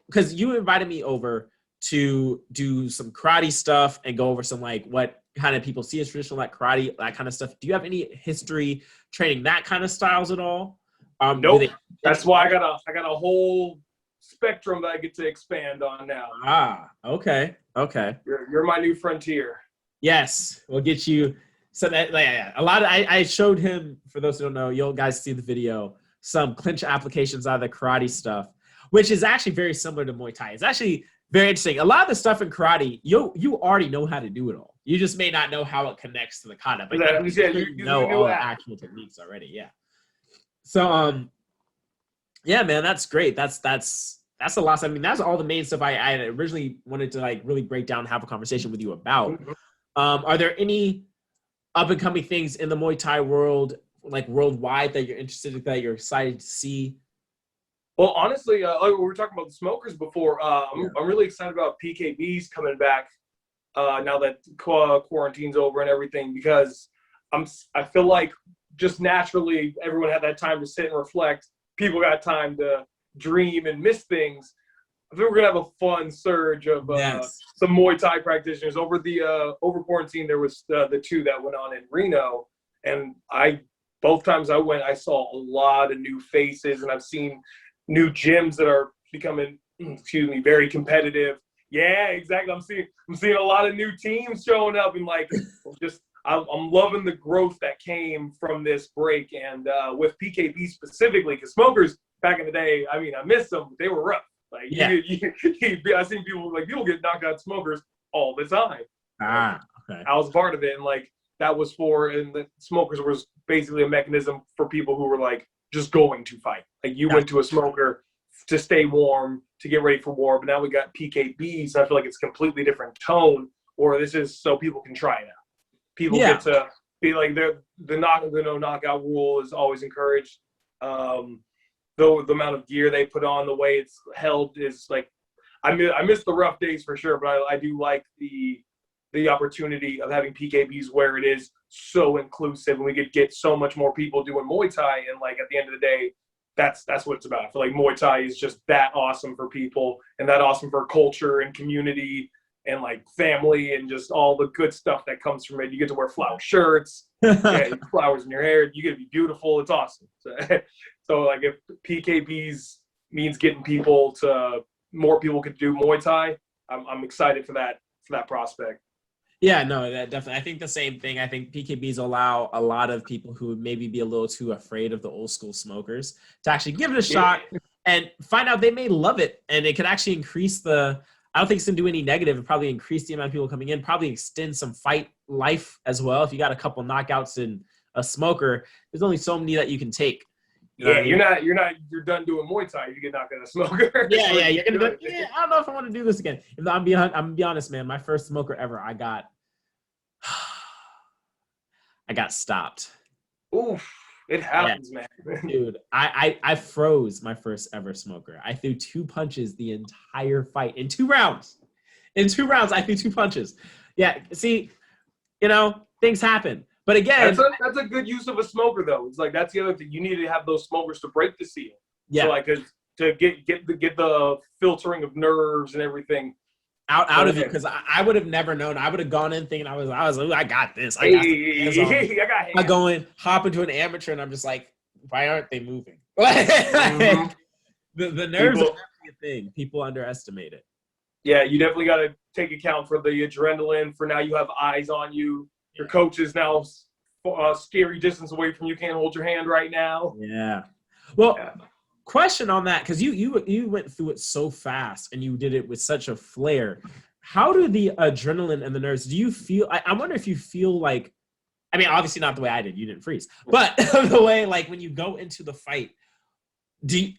Speaker 1: because you invited me over to do some karate stuff and go over some what kind of people see as traditional karate, that kind of stuff. Do you have any history training that kind of styles at all?
Speaker 2: Nope. That's why I got a whole spectrum that I get to expand on now.
Speaker 1: Ah, okay.
Speaker 2: You're my new frontier.
Speaker 1: Yes, we'll get you. So that a lot of I showed him, for those who don't know, you'll guys see the video, some clinch applications out of the karate stuff, which is actually very similar to Muay Thai. It's actually very interesting. A lot of the stuff in karate, you already know how to do it all. You just may not know how it connects to the kata, but you know all the actual techniques already. Yeah. So yeah, man, that's great. That's a lot. I mean, that's all the main stuff I originally wanted to really break down and have a conversation with you about.
Speaker 2: Mm-hmm.
Speaker 1: Are there any up and coming things in the Muay Thai world, worldwide, that you're interested in, that you're excited to see?
Speaker 2: Well, honestly, we were talking about the smokers before. I'm really excited about PKBs coming back now that quarantine's over and everything, because I feel like just naturally everyone had that time to sit and reflect. People got time to dream and miss things. think we're gonna have a fun surge of
Speaker 1: Yes.
Speaker 2: some Muay Thai practitioners over the over quarantine. There was the two that went on in Reno, and both times I went, I saw a lot of new faces, and I've seen new gyms that are becoming, very competitive. Yeah, exactly. I'm seeing a lot of new teams showing up, and like just I'm loving the growth that came from this break, and with PKB specifically, because smokers back in the day, I mean, I miss them, but they were rough. Like I seen people get knocked out smokers all the time.
Speaker 1: Okay.
Speaker 2: I was part of it, and like that was and the smokers was basically a mechanism for people who were like just going to fight. Like you went to a smoker to stay warm, to get ready for war, but now we got PKBs. I feel like it's a completely different tone, or this is so people can try it out. People get to be like the no knockout rule is always encouraged. The amount of gear they put on, the way it's held is like, I miss the rough days for sure, but I do like the opportunity of having PKBs where it is so inclusive, and we could get so much more people doing Muay Thai. And like at the end of the day, that's what it's about. I feel like Muay Thai is just that awesome for people, and that awesome for culture and community and like family and just all the good stuff that comes from it. You get to wear flower shirts, flowers in your hair, you get to be beautiful. It's awesome. So like if PKBs means getting people to more people could do Muay Thai, I'm excited for that prospect.
Speaker 1: Yeah, no, that definitely. I think the same thing. I think PKBs allow a lot of people who would maybe be a little too afraid of the old school smokers to actually give it a shot and find out they may love it. And it could actually increase I don't think it's going to do any negative. It probably increase the amount of people coming in, probably extend some fight life as well. If you got a couple knockouts in a smoker, there's only so many that you can take. You know what I mean?
Speaker 2: You're done doing Muay Thai. You get knocked out of a smoker.
Speaker 1: Yeah, you're gonna be. Yeah, I don't know if I want to do this again. I'm gonna be honest, man. My first smoker ever, I got stopped.
Speaker 2: Oof, it happens, man.
Speaker 1: Dude, I froze my first ever smoker. I threw 2 punches the entire fight in 2 rounds. I threw 2 punches. Yeah, see, things happen. But again,
Speaker 2: that's a good use of a smoker, though. It's like that's the other thing. You need to have those smokers to break the seal.
Speaker 1: Yeah.
Speaker 2: So like to get the filtering of nerves and everything
Speaker 1: out of it, because I would have never known. I would have gone in thinking I was like, I got this. I go in, hop into an amateur, and I'm just like, why aren't they moving? The nerves are definitely a thing. People underestimate it.
Speaker 2: Yeah, you definitely got to take account for the adrenaline. For now, you have eyes on you. Your coach is now a scary distance away from you. Can't hold your hand right now.
Speaker 1: Yeah. Well, question on that, because you went through it so fast and you did it with such a flair. How do the adrenaline and the nerves? Do you feel? I wonder if you feel like. I mean, obviously not the way I did. You didn't freeze, but the way like when you go into the fight,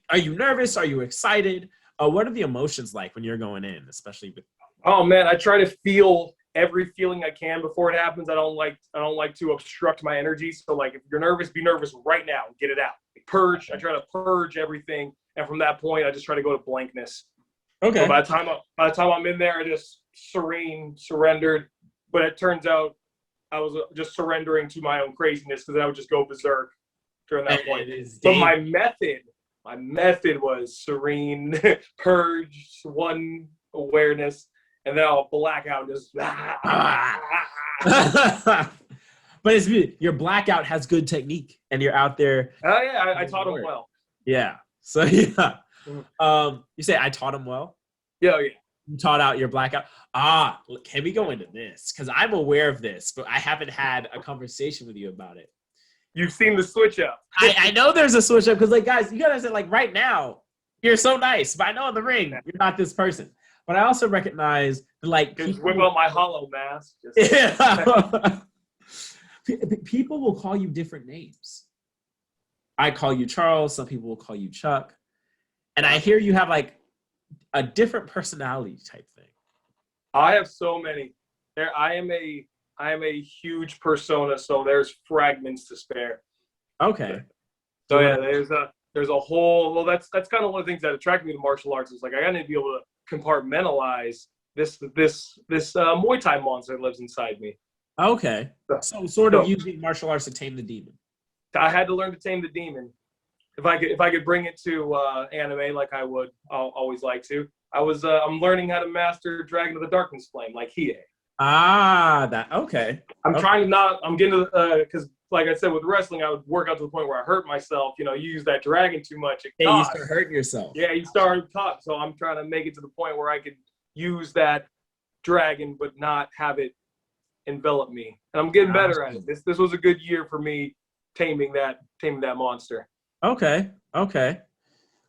Speaker 1: are you nervous? Are you excited? What are the emotions like when you're going in, especially with?
Speaker 2: Oh man, I try to feel every feeling I can before it happens. I don't like to obstruct my energy. So like if you're nervous, be nervous right now. Get it out. Purge. I try to purge everything. And from that point, I just try to go to blankness.
Speaker 1: Okay.
Speaker 2: So by the time I'm in there, I just surrendered. But it turns out I was just surrendering to my own craziness, because I would just go berserk during that point. But my method was serene, purge, one awareness, and then I'll blackout just.
Speaker 1: But it's your blackout has good technique, and you're out there.
Speaker 2: Oh yeah, I taught him well.
Speaker 1: Yeah. So yeah. You say I taught him well?
Speaker 2: Yeah.
Speaker 1: You taught out your blackout. Can we go into this? Because I'm aware of this, but I haven't had a conversation with you about it.
Speaker 2: You've seen the switch up.
Speaker 1: I know there's a switch up, because like guys, you gotta say like right now, you're so nice, but I know in the ring you're not this person. But I also recognize like
Speaker 2: just whip out my hollow mask.
Speaker 1: People will call you different names. I call you Charles. Some people will call you Chuck. And I hear you have like a different personality type thing.
Speaker 2: I have so many. I am a huge persona, so there's fragments to spare.
Speaker 1: Okay.
Speaker 2: So yeah, there's a whole. Well, that's kind of one of the things that attracted me to martial arts. Is like I gotta be able to compartmentalize this Muay Thai monster that lives inside me.
Speaker 1: Okay. So sort of using martial arts to tame the demon.
Speaker 2: I had to learn to tame the demon. if I could bring it to anime like I'll always like to. I'm learning how to master Dragon of the Darkness Flame like Hiei.
Speaker 1: That okay.
Speaker 2: I'm
Speaker 1: Okay.
Speaker 2: trying not. I'm getting to because like I said with wrestling, I would work out to the point where I hurt myself. You use that dragon too much, it
Speaker 1: Hey, you
Speaker 2: costs.
Speaker 1: start hurting yourself.
Speaker 2: Yeah, you start top. So I'm trying to make it to the point where I could use that dragon, but not have it envelop me. And I'm getting better at it. This was a good year for me taming that monster.
Speaker 1: Okay.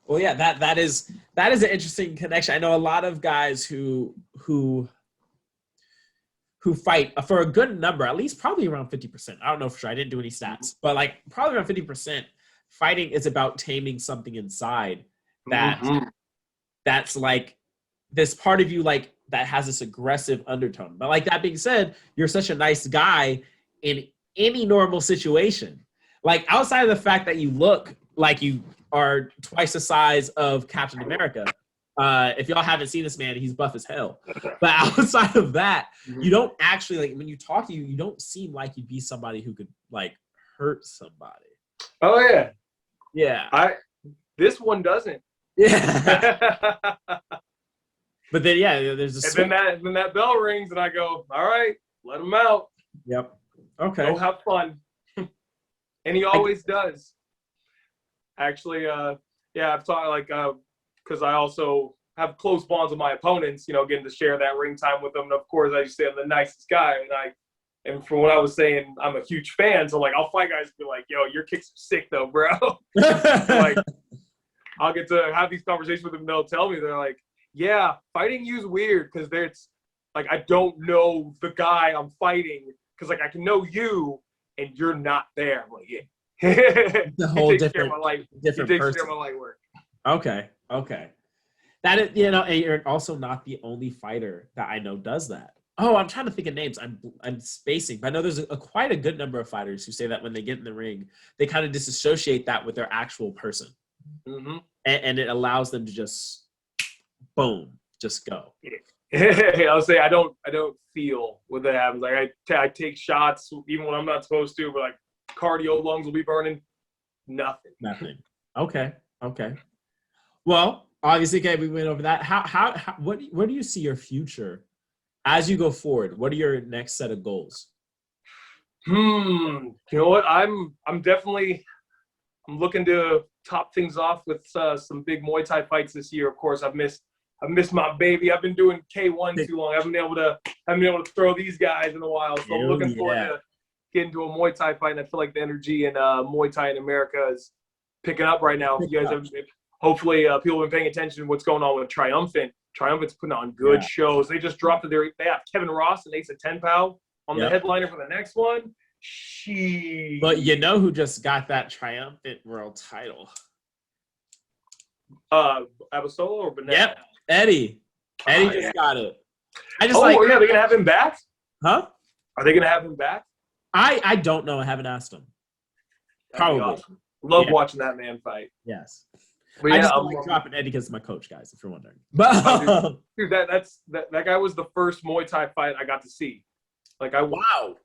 Speaker 1: Well, yeah, that is an interesting connection. I know a lot of guys who fight for a good number, at least probably around 50%. I don't know for sure. I didn't do any stats, but like probably around 50%. Fighting is about taming something inside that's like this part of you like that has this aggressive undertone. But like that being said, you're such a nice guy in any normal situation. Like outside of the fact that you look like you are twice the size of Captain America. If y'all haven't seen this man, he's buff as hell. But outside of that, you don't actually like when you talk to you don't seem like you'd be somebody who could like hurt somebody.
Speaker 2: Oh yeah.
Speaker 1: Yeah.
Speaker 2: This one doesn't.
Speaker 1: Yeah. But then there's a
Speaker 2: and then that bell rings and I go, all right, let him out.
Speaker 1: Yep. Okay.
Speaker 2: Go have fun. And he always does. Actually, I've talked like because I also have close bonds with my opponents, getting to share that ring time with them. And of course, I used to say I'm the nicest guy. And from what I was saying, I'm a huge fan. So like, I'll fight guys and be like, yo, your kicks are sick though, bro. Like, I'll get to have these conversations with them. They'll tell me, they're like, yeah, fighting you is weird because there's like, I don't know the guy I'm fighting because like I can know you and you're not there. I'm like, yeah.
Speaker 1: The whole different
Speaker 2: person. My light work.
Speaker 1: Okay. That is, and you're also not the only fighter that I know does that. Oh, I'm trying to think of names. I'm spacing, but I know there's quite a good number of fighters who say that when they get in the ring, they kind of disassociate that with their actual person, and it allows them to just boom, just go.
Speaker 2: I'll say I don't feel what that happens. Like I take shots even when I'm not supposed to, but like cardio lungs will be burning. Nothing. Okay. Well, obviously, okay, we went over that. How where do you see your future as you go forward? What are your next set of goals? You know what? I'm looking to top things off with some big Muay Thai fights this year. Of course, I've missed my baby. I've been doing K1 too long. I haven't been able to throw these guys in a while. So I'm looking forward to getting to a Muay Thai fight. And I feel like the energy in Muay Thai in America is picking up right now. You guys have, hopefully people have been paying attention to what's going on with Triumphant. Triumphant's putting on good shows. They just dropped they have Kevin Ross and Ace of Ten Pal on the headliner for the next one.
Speaker 1: But you know who just got that Triumphant world title?
Speaker 2: Abasolo or Banana?
Speaker 1: Yep, Eddie just got it.
Speaker 2: Are they gonna have him back?
Speaker 1: Huh?
Speaker 2: Are they gonna have him back?
Speaker 1: I don't know. I haven't asked him. Probably.
Speaker 2: Awesome. Love watching that man fight.
Speaker 1: Yes.
Speaker 2: But
Speaker 1: I just don't like dropping Eddie because of my coach, guys, if you're wondering. But
Speaker 2: dude, that guy was the first Muay Thai fight I got to see. Like
Speaker 1: wow.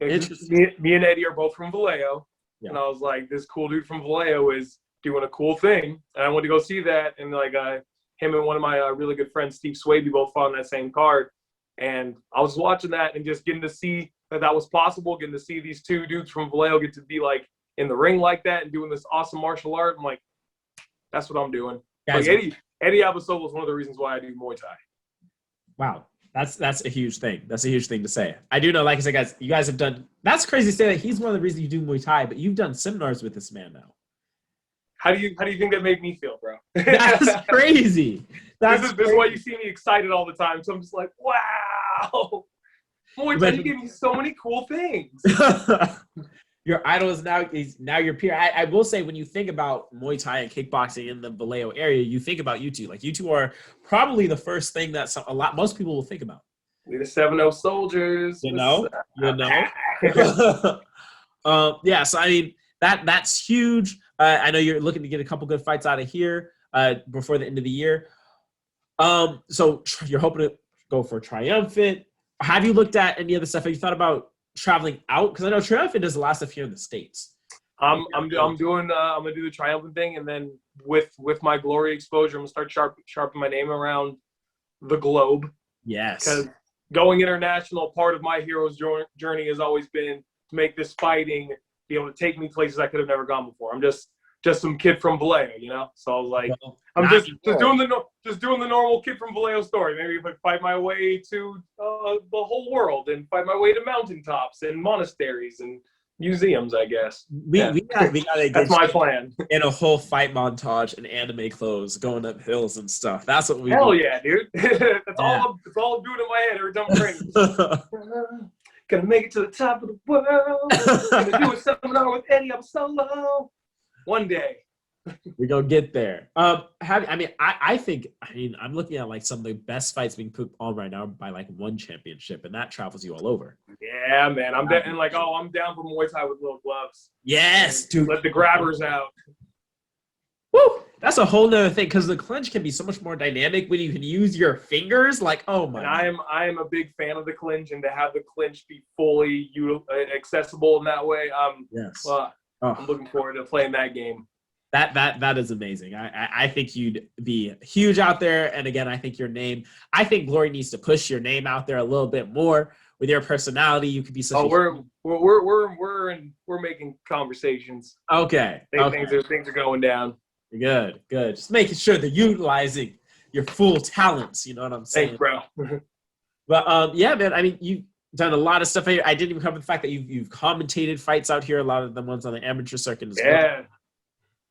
Speaker 2: Me and Eddie are both from Vallejo. Yeah. And I was like, this cool dude from Vallejo is doing a cool thing. And I went to go see that. And like him and one of my really good friends, Steve Swaby, both fought on that same card. And I was watching that and just getting to see that was possible, getting to see these two dudes from Vallejo get to be like in the ring like that and doing this awesome martial art. I'm like, that's what I'm doing. Guys, like Eddie Abasolo is one of the reasons why I do Muay Thai.
Speaker 1: Wow. That's a huge thing. That's a huge thing to say. I do know, like I said, guys, you guys have done, that's crazy to say that he's one of the reasons you do Muay Thai, but you've done seminars with this man now.
Speaker 2: How do you think that made me feel, bro?
Speaker 1: That's crazy.
Speaker 2: This is why you see me excited all the time. So I'm just like, wow. Muay Thai, you give me so many cool things.
Speaker 1: Your idol is now your peer. I will say, when you think about Muay Thai and kickboxing in the Vallejo area, you think about you two. Like, you two are probably the first thing that most people will think about.
Speaker 2: We the 7-0 soldiers.
Speaker 1: You know. Yeah. So I mean, that's huge. I know you're looking to get a couple good fights out of here before the end of the year. So you're hoping to go for Triumphant. Have you looked at any other stuff? Have you thought about traveling out? Because I know Triumphant does a lot of stuff here in the States.
Speaker 2: I'm gonna do the triumphant thing, and then with my glory exposure, I'm gonna start sharpening my name around the globe.
Speaker 1: Yes.
Speaker 2: Because going international, part of my hero's journey has always been to make this fighting be able to take me places I could have never gone before. I'm just some kid from Vallejo, you know. So I was like,
Speaker 1: Well,
Speaker 2: I'm just doing the normal kid from Vallejo story. Maybe if I fight my way to the whole world and fight my way to mountaintops and monasteries and museums, I guess.
Speaker 1: We gotta get
Speaker 2: That's my plan.
Speaker 1: In a whole fight montage in anime clothes, going up hills and stuff. That's what we
Speaker 2: Hell
Speaker 1: do.
Speaker 2: yeah, dude. That's all I'm doing in my head every time I'm training. Gonna make it to the top of the world. Gonna do a seminar with Eddie. I'm solo. One day.
Speaker 1: We're gonna get there. I think I'm looking at like some of the best fights being put on right now by like one championship, and that travels you all over.
Speaker 2: Yeah, man. I'm down for Muay Thai with little gloves.
Speaker 1: Yes, dude.
Speaker 2: Let the grabbers out.
Speaker 1: Woo! That's a whole nother thing because the clinch can be so much more dynamic when you can use your fingers. Like, oh my!
Speaker 2: And I am a big fan of the clinch, and to have the clinch be fully accessible in that way,
Speaker 1: yes.
Speaker 2: I'm looking forward to playing that game.
Speaker 1: That is amazing. I think you'd be huge out there, and again, I think your name. I think Glory needs to push your name out there a little bit more with your personality. You could be such.
Speaker 2: We're making conversations.
Speaker 1: Okay.
Speaker 2: Things are going down.
Speaker 1: Good. Just making sure they're utilizing your full talents. You know what I'm saying?
Speaker 2: Thanks, bro.
Speaker 1: But yeah, man. I mean, you've done a lot of stuff here. I didn't even cover the fact that you've commentated fights out here. A lot of the ones on the amateur circuit as well.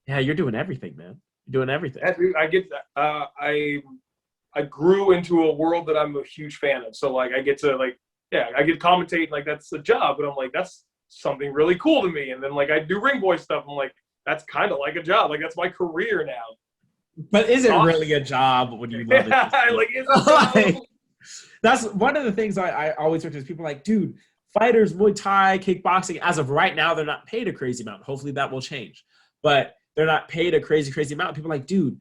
Speaker 1: Yeah, you're doing everything, man. You're doing everything.
Speaker 2: Yeah, dude, I get that. I grew into a world that I'm a huge fan of. So like, I get to I get to commentate. Like that's a job, but I'm like, that's something really cool to me. And then like I do ring boy stuff. I'm like, that's kind of like a job. Like that's my career now.
Speaker 1: But is it really a job when you love it? That's one of the things I always hear is people like, dude, fighters, Muay Thai, kickboxing, as of right now, they're not paid a crazy amount. Hopefully that will change. But they're not paid a crazy amount. People are like, dude,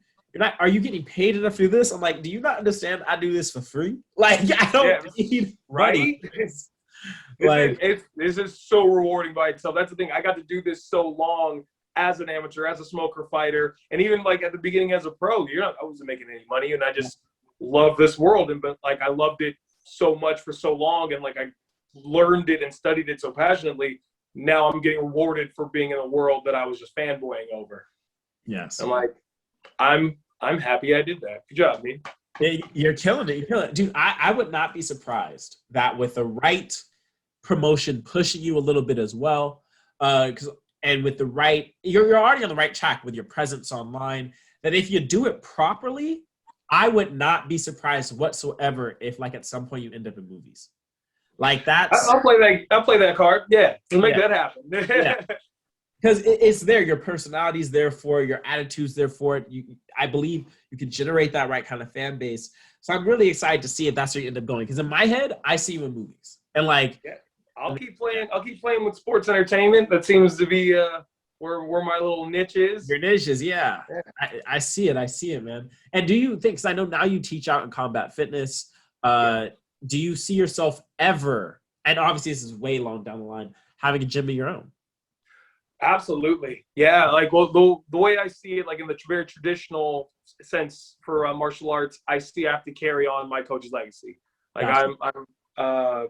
Speaker 1: are you getting paid enough to do this? I'm like, do you not understand I do this for free? Like, I don't need money.
Speaker 2: Right? This is so rewarding by itself. That's the thing. I got to do this so long as an amateur, as a smoker fighter, and even like at the beginning as a pro. I wasn't making any money, and I just love this world. But like I loved it so much for so long, and like I learned it and studied it so passionately. Now I'm getting rewarded for being in a world that I was just fanboying over.
Speaker 1: Yes.
Speaker 2: I'm like, I'm happy I did that. Good job, man.
Speaker 1: You're killing it. You're killing it. Dude, I would not be surprised that with the right promotion pushing you a little bit as well, and with the right, you're already on the right track with your presence online, that if you do it properly, I would not be surprised whatsoever if like at some point you end up in movies. Like that's
Speaker 2: I'll play that card. Yeah. We'll make that happen.
Speaker 1: Yeah. Because it's there. Your personality's there for it. Your attitude's there for it. I believe you can generate that right kind of fan base. So I'm really excited to see if that's where you end up going. Because in my head, I see you in movies. And like
Speaker 2: I'll keep playing with sports entertainment. That seems to be where my little niche is.
Speaker 1: Your niche is, yeah. I see it, man. And do you think, because I know now you teach out in combat fitness, do you see yourself ever, and obviously this is way long down the line, having a gym of your own?
Speaker 2: Absolutely. Yeah. Like, well, the way I see it, like in the very traditional sense for martial arts, I see I have to carry on my coach's legacy. Like gotcha. I'm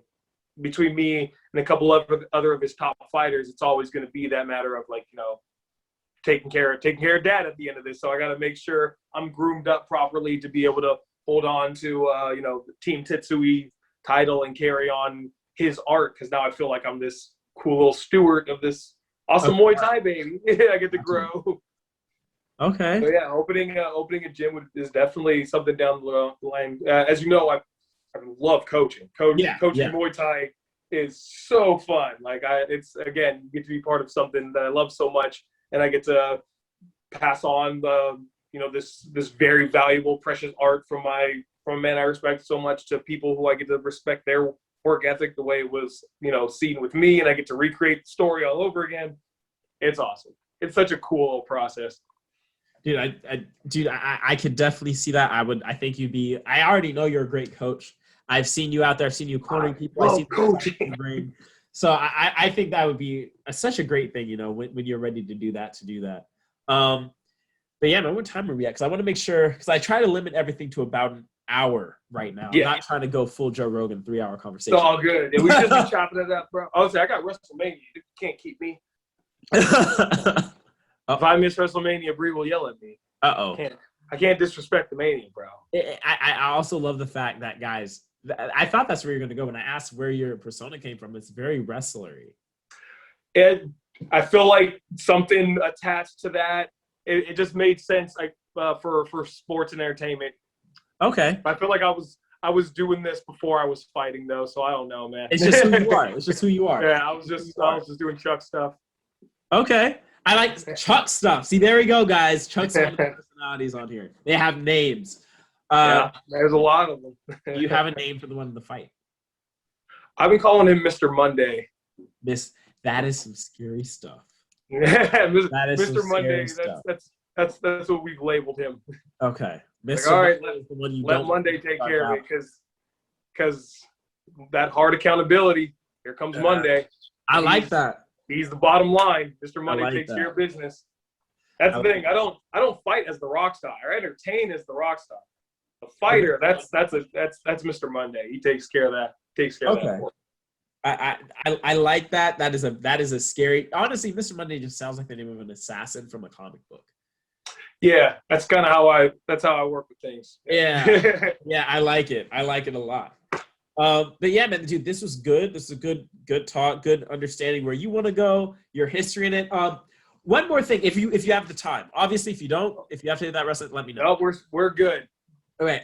Speaker 2: between me and a couple of other of his top fighters, it's always going to be that matter of like, taking care of dad at the end of this. So I got to make sure I'm groomed up properly to be able to hold on to, the Team Tetsui title and carry on his art. Cause now I feel like I'm this cool little steward of this awesome Muay Thai baby. I get to grow.
Speaker 1: Okay.
Speaker 2: So yeah, opening a gym is definitely something down the line. As you know, I love coaching. Coaching Muay Thai is so fun. Like it's again, you get to be part of something that I love so much, and I get to pass on the this very valuable, precious art from a man I respect so much to people who I get to respect their work ethic the way it was seen with me, and I get to recreate the story all over again. It's awesome. It's such a cool process.
Speaker 1: Dude, I could definitely see that. I think you'd be. I already know you're a great coach. I've seen you out there. I've seen you cornering people. I've seen coaching. So I think that would be such a great thing, when you're ready to do that, But yeah, man, what time are we at? Because I want to make sure, because I try to limit everything to about an hour right now.
Speaker 2: Yeah.
Speaker 1: I'm not trying to go full Joe Rogan 3-hour
Speaker 2: It's
Speaker 1: conversation.
Speaker 2: all good. Yeah, we should be chopping it up, bro. Honestly, I got WrestleMania. You can't keep me. If I miss WrestleMania, Bree will yell at me.
Speaker 1: Uh-oh.
Speaker 2: I can't disrespect the Mania, bro.
Speaker 1: I also love the fact that, guys, I thought that's where you're going to go. When I asked where your persona came from, it's very wrestlery.
Speaker 2: And I feel like something attached to that. It just made sense, like for sports and entertainment.
Speaker 1: Okay.
Speaker 2: I feel like I was doing this before I was fighting, though, so I don't know, man.
Speaker 1: It's just who you are. It's just who you are.
Speaker 2: Yeah, I was just doing Chuck stuff.
Speaker 1: Okay. I like Chuck stuff. See, there we go, guys. Chuck's one of the personalities on here. They have names.
Speaker 2: Yeah, there's a lot of them.
Speaker 1: Do you have a name for the one in the fight?
Speaker 2: I've been calling him Mr. Monday.
Speaker 1: That is some scary stuff.
Speaker 2: That is Mr. Monday. That's what we've labeled him.
Speaker 1: Okay.
Speaker 2: Like, all right, let Monday take care of it, because that hard accountability. Here comes Monday.
Speaker 1: I like that.
Speaker 2: He's the bottom line. Mr. Monday takes care of business. That's the thing. I don't fight as the Rockstar. I entertain as the Rockstar. The fighter, that's Mr. Monday. He takes care of that.
Speaker 1: Okay. I like that. That is a scary. Honestly, Mr. Monday just sounds like the name of an assassin from a comic book.
Speaker 2: Yeah, that's kind of how I work with things.
Speaker 1: Yeah, yeah, I like it. I like it a lot. But yeah, man, dude, this was good. This is a good talk, good understanding where you want to go, your history in it. One more thing, if you have the time. Obviously, if you don't, if you have to do that wrestling, let me know.
Speaker 2: No, we're good.
Speaker 1: Okay.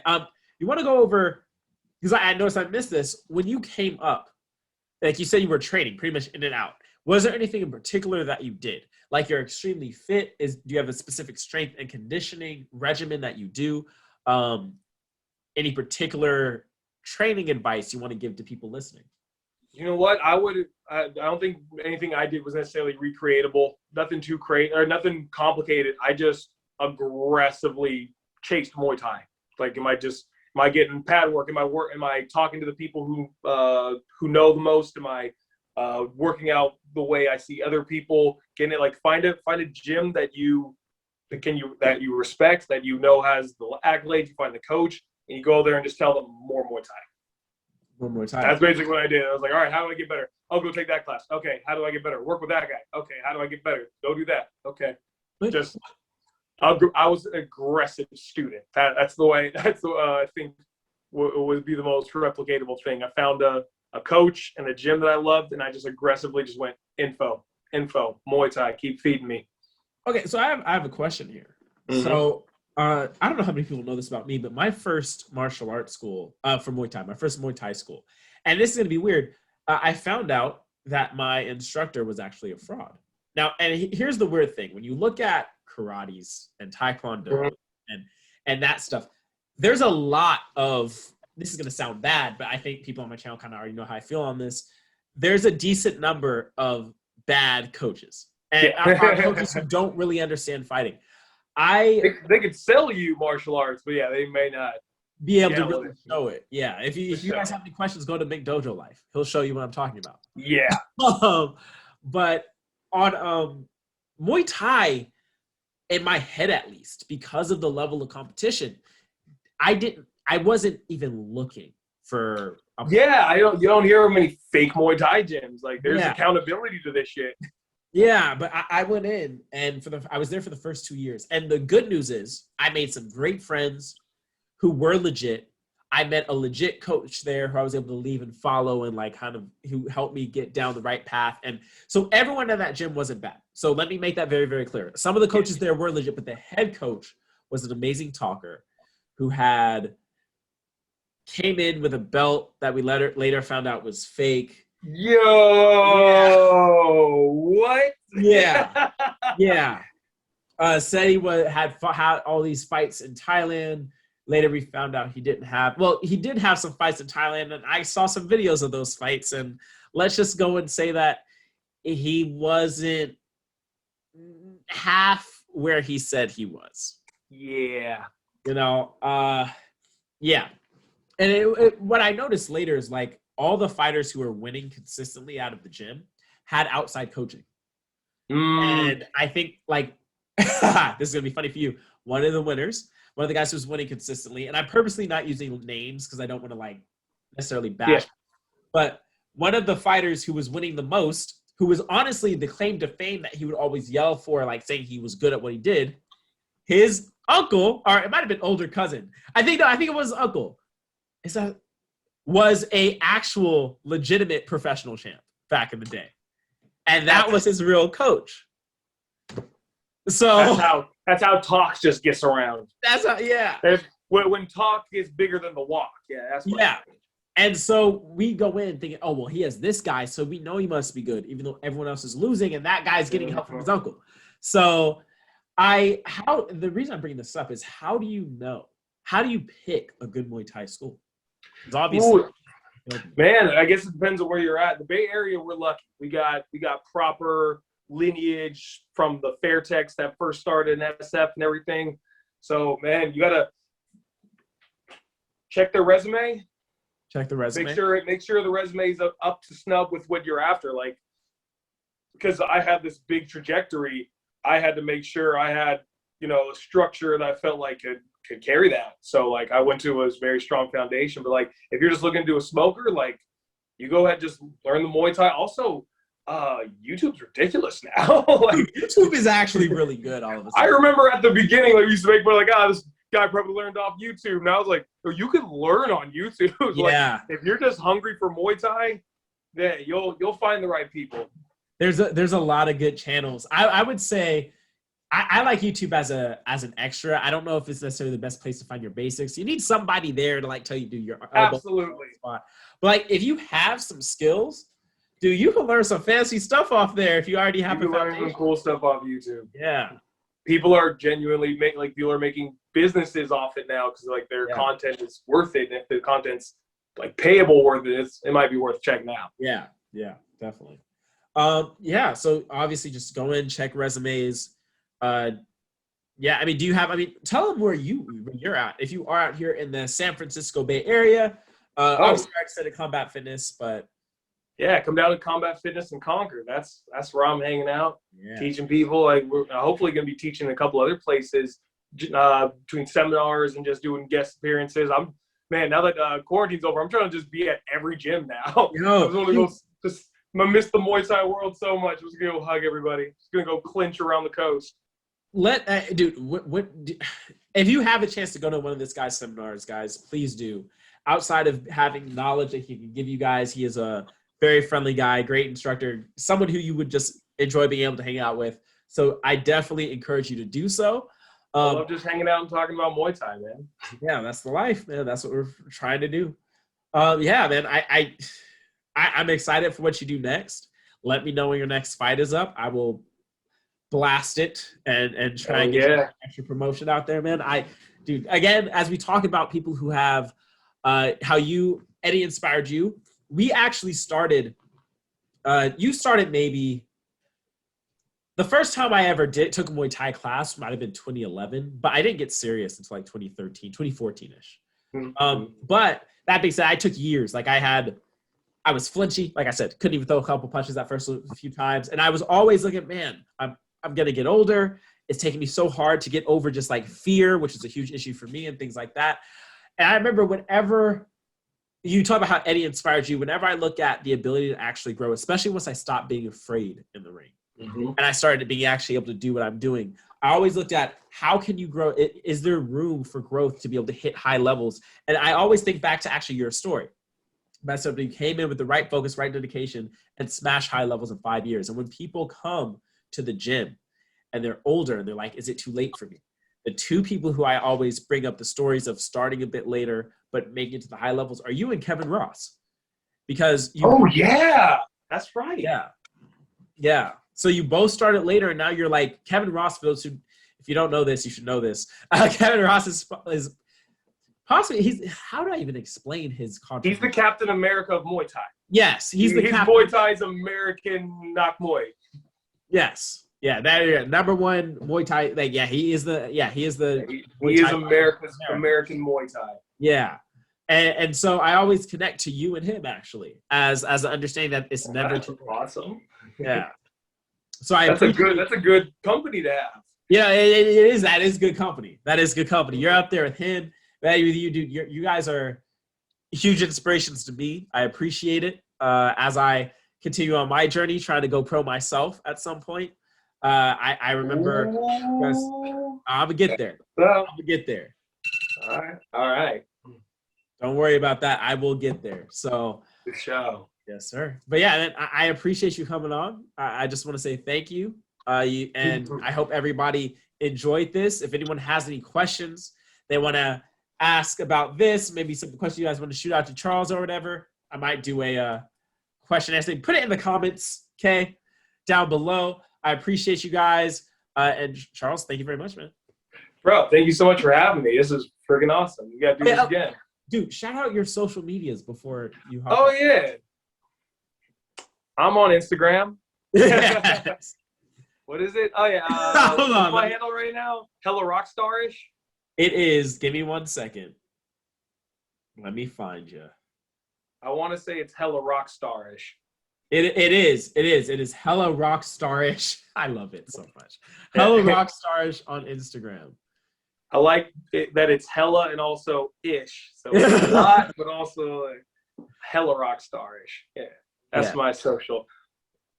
Speaker 1: You want to go over, because I noticed I missed this when you came up. Like you said, you were training pretty much in and out. Was there anything in particular that you did? Like you're extremely fit. Do you have a specific strength and conditioning regimen that you do? Any particular training advice you want to give to people listening?
Speaker 2: You know what? I don't think anything I did was necessarily recreatable. Nothing too crazy or nothing complicated. I just aggressively chased Muay Thai. Like, am I getting pad work? Am I talking to the people who know the most? Am I working out the way I see other people? Can it, like, find a gym that you respect, that you know has the accolades? You find the coach and you go there and just tell them more Muay Thai.
Speaker 1: More Muay Thai.
Speaker 2: That's basically what I did. I was like, all right, how do I get better? I'll go take that class. Okay, how do I get better? Work with that guy. Okay, how do I get better? Go do that. Okay, just I was an aggressive student. That's the way. I think would be the most replicatable thing. I found a coach and a gym that I loved, and I just aggressively just went info, Muay Thai. Keep feeding me.
Speaker 1: Okay, so I have a question here. Mm-hmm. So I don't know how many people know this about me, but my first martial arts school for Muay Thai, my first Muay Thai school, and this is gonna be weird. I found out that my instructor was actually a fraud. Now, and here's the weird thing: when you look at karates and taekwondo and that stuff, there's a lot of, this is going to sound bad, but I think people on my channel kind of already know how I feel on this. There's a decent number of bad coaches and coaches who don't really understand fighting. They
Speaker 2: could sell you martial arts, but yeah, they may not
Speaker 1: be able to really show it. Yeah, if you guys have any questions, go to Mick Dojo Life. He'll show you what I'm talking about.
Speaker 2: Yeah.
Speaker 1: But on Muay Thai, in my head at least, because of the level of competition, I wasn't even looking for
Speaker 2: you don't hear of many fake Muay Thai gyms. Like, there's accountability to this shit.
Speaker 1: Yeah, but I went in, and I was there for the first 2 years. And the good news is I made some great friends who were legit. I met a legit coach there who I was able to leave and follow, and like kind of who helped me get down the right path. And so everyone in that gym wasn't bad. So let me make that very, very clear. Some of the coaches there were legit, but the head coach was an amazing talker who came in with a belt that we later found out was fake.
Speaker 2: What?
Speaker 1: Yeah. Yeah. Said he had all these fights in Thailand. Later, we found out he did have some fights in Thailand, and I saw some videos of those fights, and let's just go and say that he wasn't half where he said he was.
Speaker 2: Yeah.
Speaker 1: Yeah. And what I noticed later is, like, all the fighters who were winning consistently out of the gym had outside coaching. And I think like this is gonna be funny for you. One of the winners, one of the guys who was winning consistently, and I'm purposely not using names because I don't want to like necessarily bash, but one of the fighters who was winning the most, who was honestly the claim to fame that he would always yell for, like saying he was good at what he did, his uncle, or it might have been older cousin. I think it was uncle. Was a actual legitimate professional champ back in the day. And that was his real coach. So
Speaker 2: that's how talk just gets around.
Speaker 1: That's how, yeah.
Speaker 2: When talk is bigger than the walk. Yeah, that's what
Speaker 1: And so we go in thinking, oh, well, he has this guy, so we know he must be good, even though everyone else is losing, and that guy's getting help from his uncle. So the reason I'm bringing this up is how do you pick a good Muay Thai school? Because obviously,
Speaker 2: man, I guess it depends on where you're at. The Bay Area, we're lucky. We got proper lineage from the Fairtex that first started in SF and everything. So, man, you gotta check their resume.
Speaker 1: Check the resume.
Speaker 2: Make sure the resume is up to snub with what you're after. Like, because I had this big trajectory, I had to make sure I had, a structure that I felt like could carry that. So like I went to a very strong foundation, but like if you're just looking to do a smoker, like you go ahead and just learn the Muay Thai. Also, YouTube's ridiculous now. Like
Speaker 1: YouTube is actually really good. All of a sudden.
Speaker 2: I remember at the beginning, like we used to make fun like, this guy probably learned off YouTube. And I was like, oh, you can learn on YouTube.
Speaker 1: Yeah.
Speaker 2: Like, if you're just hungry for Muay Thai, then you'll find the right people.
Speaker 1: There's a lot of good channels. I would say I like YouTube as an extra. I don't know if it's necessarily the best place to find your basics. You need somebody there to like tell you do your
Speaker 2: absolutely
Speaker 1: spot. But like if you have some skills, dude, you can learn some fancy stuff off there if you already have
Speaker 2: some cool stuff off YouTube.
Speaker 1: Yeah.
Speaker 2: People are genuinely people are making businesses off it now because like their content is worth it. And if the content's like payable worth it might be worth checking out.
Speaker 1: Yeah, definitely. So obviously just go in, check resumes. Tell them where you're at. If you are out here in the San Francisco Bay Area, obviously I said at Combat Fitness, but
Speaker 2: come down to Combat Fitness in Concord. That's where I'm hanging out, teaching people. Like we're hopefully going to be teaching in a couple other places between seminars and just doing guest appearances. Now that quarantine's over, I'm trying to just be at every gym now. I miss the Muay Thai world so much. I'm just gonna go hug everybody. Just gonna go clinch around the coast.
Speaker 1: If you have a chance to go to one of this guy's seminars, guys, please do. Outside of having knowledge that he can give you guys, he is a very friendly guy, great instructor, someone who you would just enjoy being able to hang out with. So I definitely encourage you to do so.
Speaker 2: I love just hanging out and talking about Muay Thai, man.
Speaker 1: Yeah, that's the life, man. That's what we're trying to do. I'm excited for what you do next. Let me know when your next fight is up. I will blast it and try and get extra promotion out there, man. Again, as we talk about people who have how Eddie inspired you, we actually started, you started maybe, the first time I ever took a Muay Thai class might have been 2011, but I didn't get serious until like 2013, 2014-ish. Mm-hmm. But that being said, I took years. Like I was flinchy. Like I said, couldn't even throw a couple punches that first few times. And I was always looking, man, I'm going to get older. It's taking me so hard to get over just like fear, which is a huge issue for me and things like that. And I remember whenever you talk about how Eddie inspired you, whenever I look at the ability to actually grow, especially once I stopped being afraid in the ring and I started being actually able to do what I'm doing, I always looked at how can you grow? Is there room for growth to be able to hit high levels? And I always think back to actually your story. About somebody who came in with the right focus, right dedication, and smash high levels in 5 years. And when people come to the gym and they're older and they're like, is it too late for me? The two people who I always bring up the stories of starting a bit later but making it to the high levels are you and Kevin Ross. Because
Speaker 2: that's right.
Speaker 1: Yeah. So you both started later and now you're like Kevin Ross. For those who, if you don't know this, you should know this. Kevin Ross is possibly, how do I even explain his contribution?
Speaker 2: He's the Captain America of Muay Thai.
Speaker 1: Yes, he's the Captain.
Speaker 2: Muay Thai's American Nak Muay.
Speaker 1: Yes, number one Muay Thai. He is America's
Speaker 2: American Muay Thai.
Speaker 1: Yeah, And so I always connect to you and him actually as an understanding that it's never
Speaker 2: That's
Speaker 1: too
Speaker 2: awesome.
Speaker 1: Yeah. So I
Speaker 2: that's a good company to have.
Speaker 1: Yeah, it is. That is good company. That is good company. You're up there with him. With you, dude. You guys are huge inspirations to me. I appreciate it. As I continue on my journey, trying to go pro myself at some point. I remember. I'm gonna get there. I'm gonna get there.
Speaker 2: All right.
Speaker 1: Don't worry about that. I will get there. So.
Speaker 2: Good show.
Speaker 1: Yes, sir. But yeah, I appreciate you coming on. I just want to say thank you. And I hope everybody enjoyed this. If anyone has any questions they want to ask about this, maybe some questions you guys want to shoot out to Charles or whatever, I might do a question answer. Put it in the comments, okay, down below. I appreciate you guys. And Charles, thank you very much, man.
Speaker 2: Bro, thank you so much for having me. This is friggin' awesome. You got to do this again.
Speaker 1: Dude, shout out your social medias before you hop
Speaker 2: on. Yeah. I'm on Instagram.
Speaker 1: Yes.
Speaker 2: What is it? Oh, yeah.
Speaker 1: Hold on.
Speaker 2: My handle right now? Hella Rockstar-ish?
Speaker 1: It is. Give me 1 second. Let me find you.
Speaker 2: I want to say it's hella Rockstar-ish.
Speaker 1: It is. It is hella Rockstar-ish. I love it so much. Hella Rockstar-ish on Instagram.
Speaker 2: I like that it's hella and also ish. So it's a lot, but also like hella Rockstar-ish. Yeah. That's my social.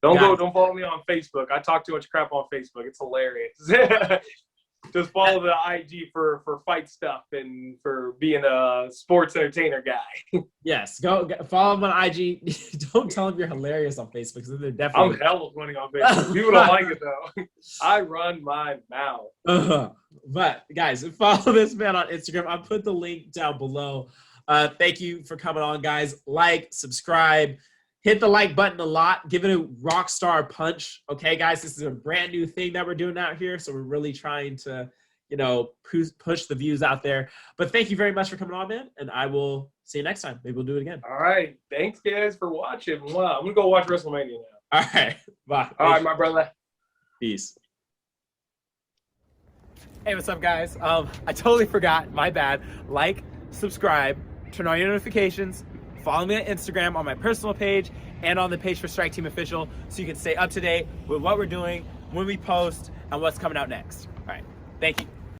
Speaker 2: Don't follow me on Facebook. I talk too much crap on Facebook. It's hilarious. Just follow the IG for fight stuff and for being a sports entertainer guy.
Speaker 1: Yes, go follow him on IG. Don't tell him you're hilarious on Facebook because they're definitely.
Speaker 2: I'm hella funny on Facebook. People don't like it though. I run my mouth.
Speaker 1: But guys, follow this man on Instagram. I put the link down below. Thank you for coming on, guys. Like, subscribe. Hit the like button a lot. Give it a rock star punch. Okay, guys, this is a brand new thing that we're doing out here. So we're really trying to, push the views out there. But thank you very much for coming on, man. And I will see you next time. Maybe we'll do it again.
Speaker 2: All right. Thanks, guys, for watching. Wow. I'm going to go watch WrestleMania now.
Speaker 1: All right. Bye.
Speaker 2: All right, my brother.
Speaker 1: Peace.
Speaker 3: Hey, what's up, guys? I totally forgot. My bad. Like, subscribe, turn on your notifications. Follow me on Instagram on my personal page and on the page for Strike Team Official so you can stay up to date with what we're doing, when we post, and what's coming out next. All right. Thank you.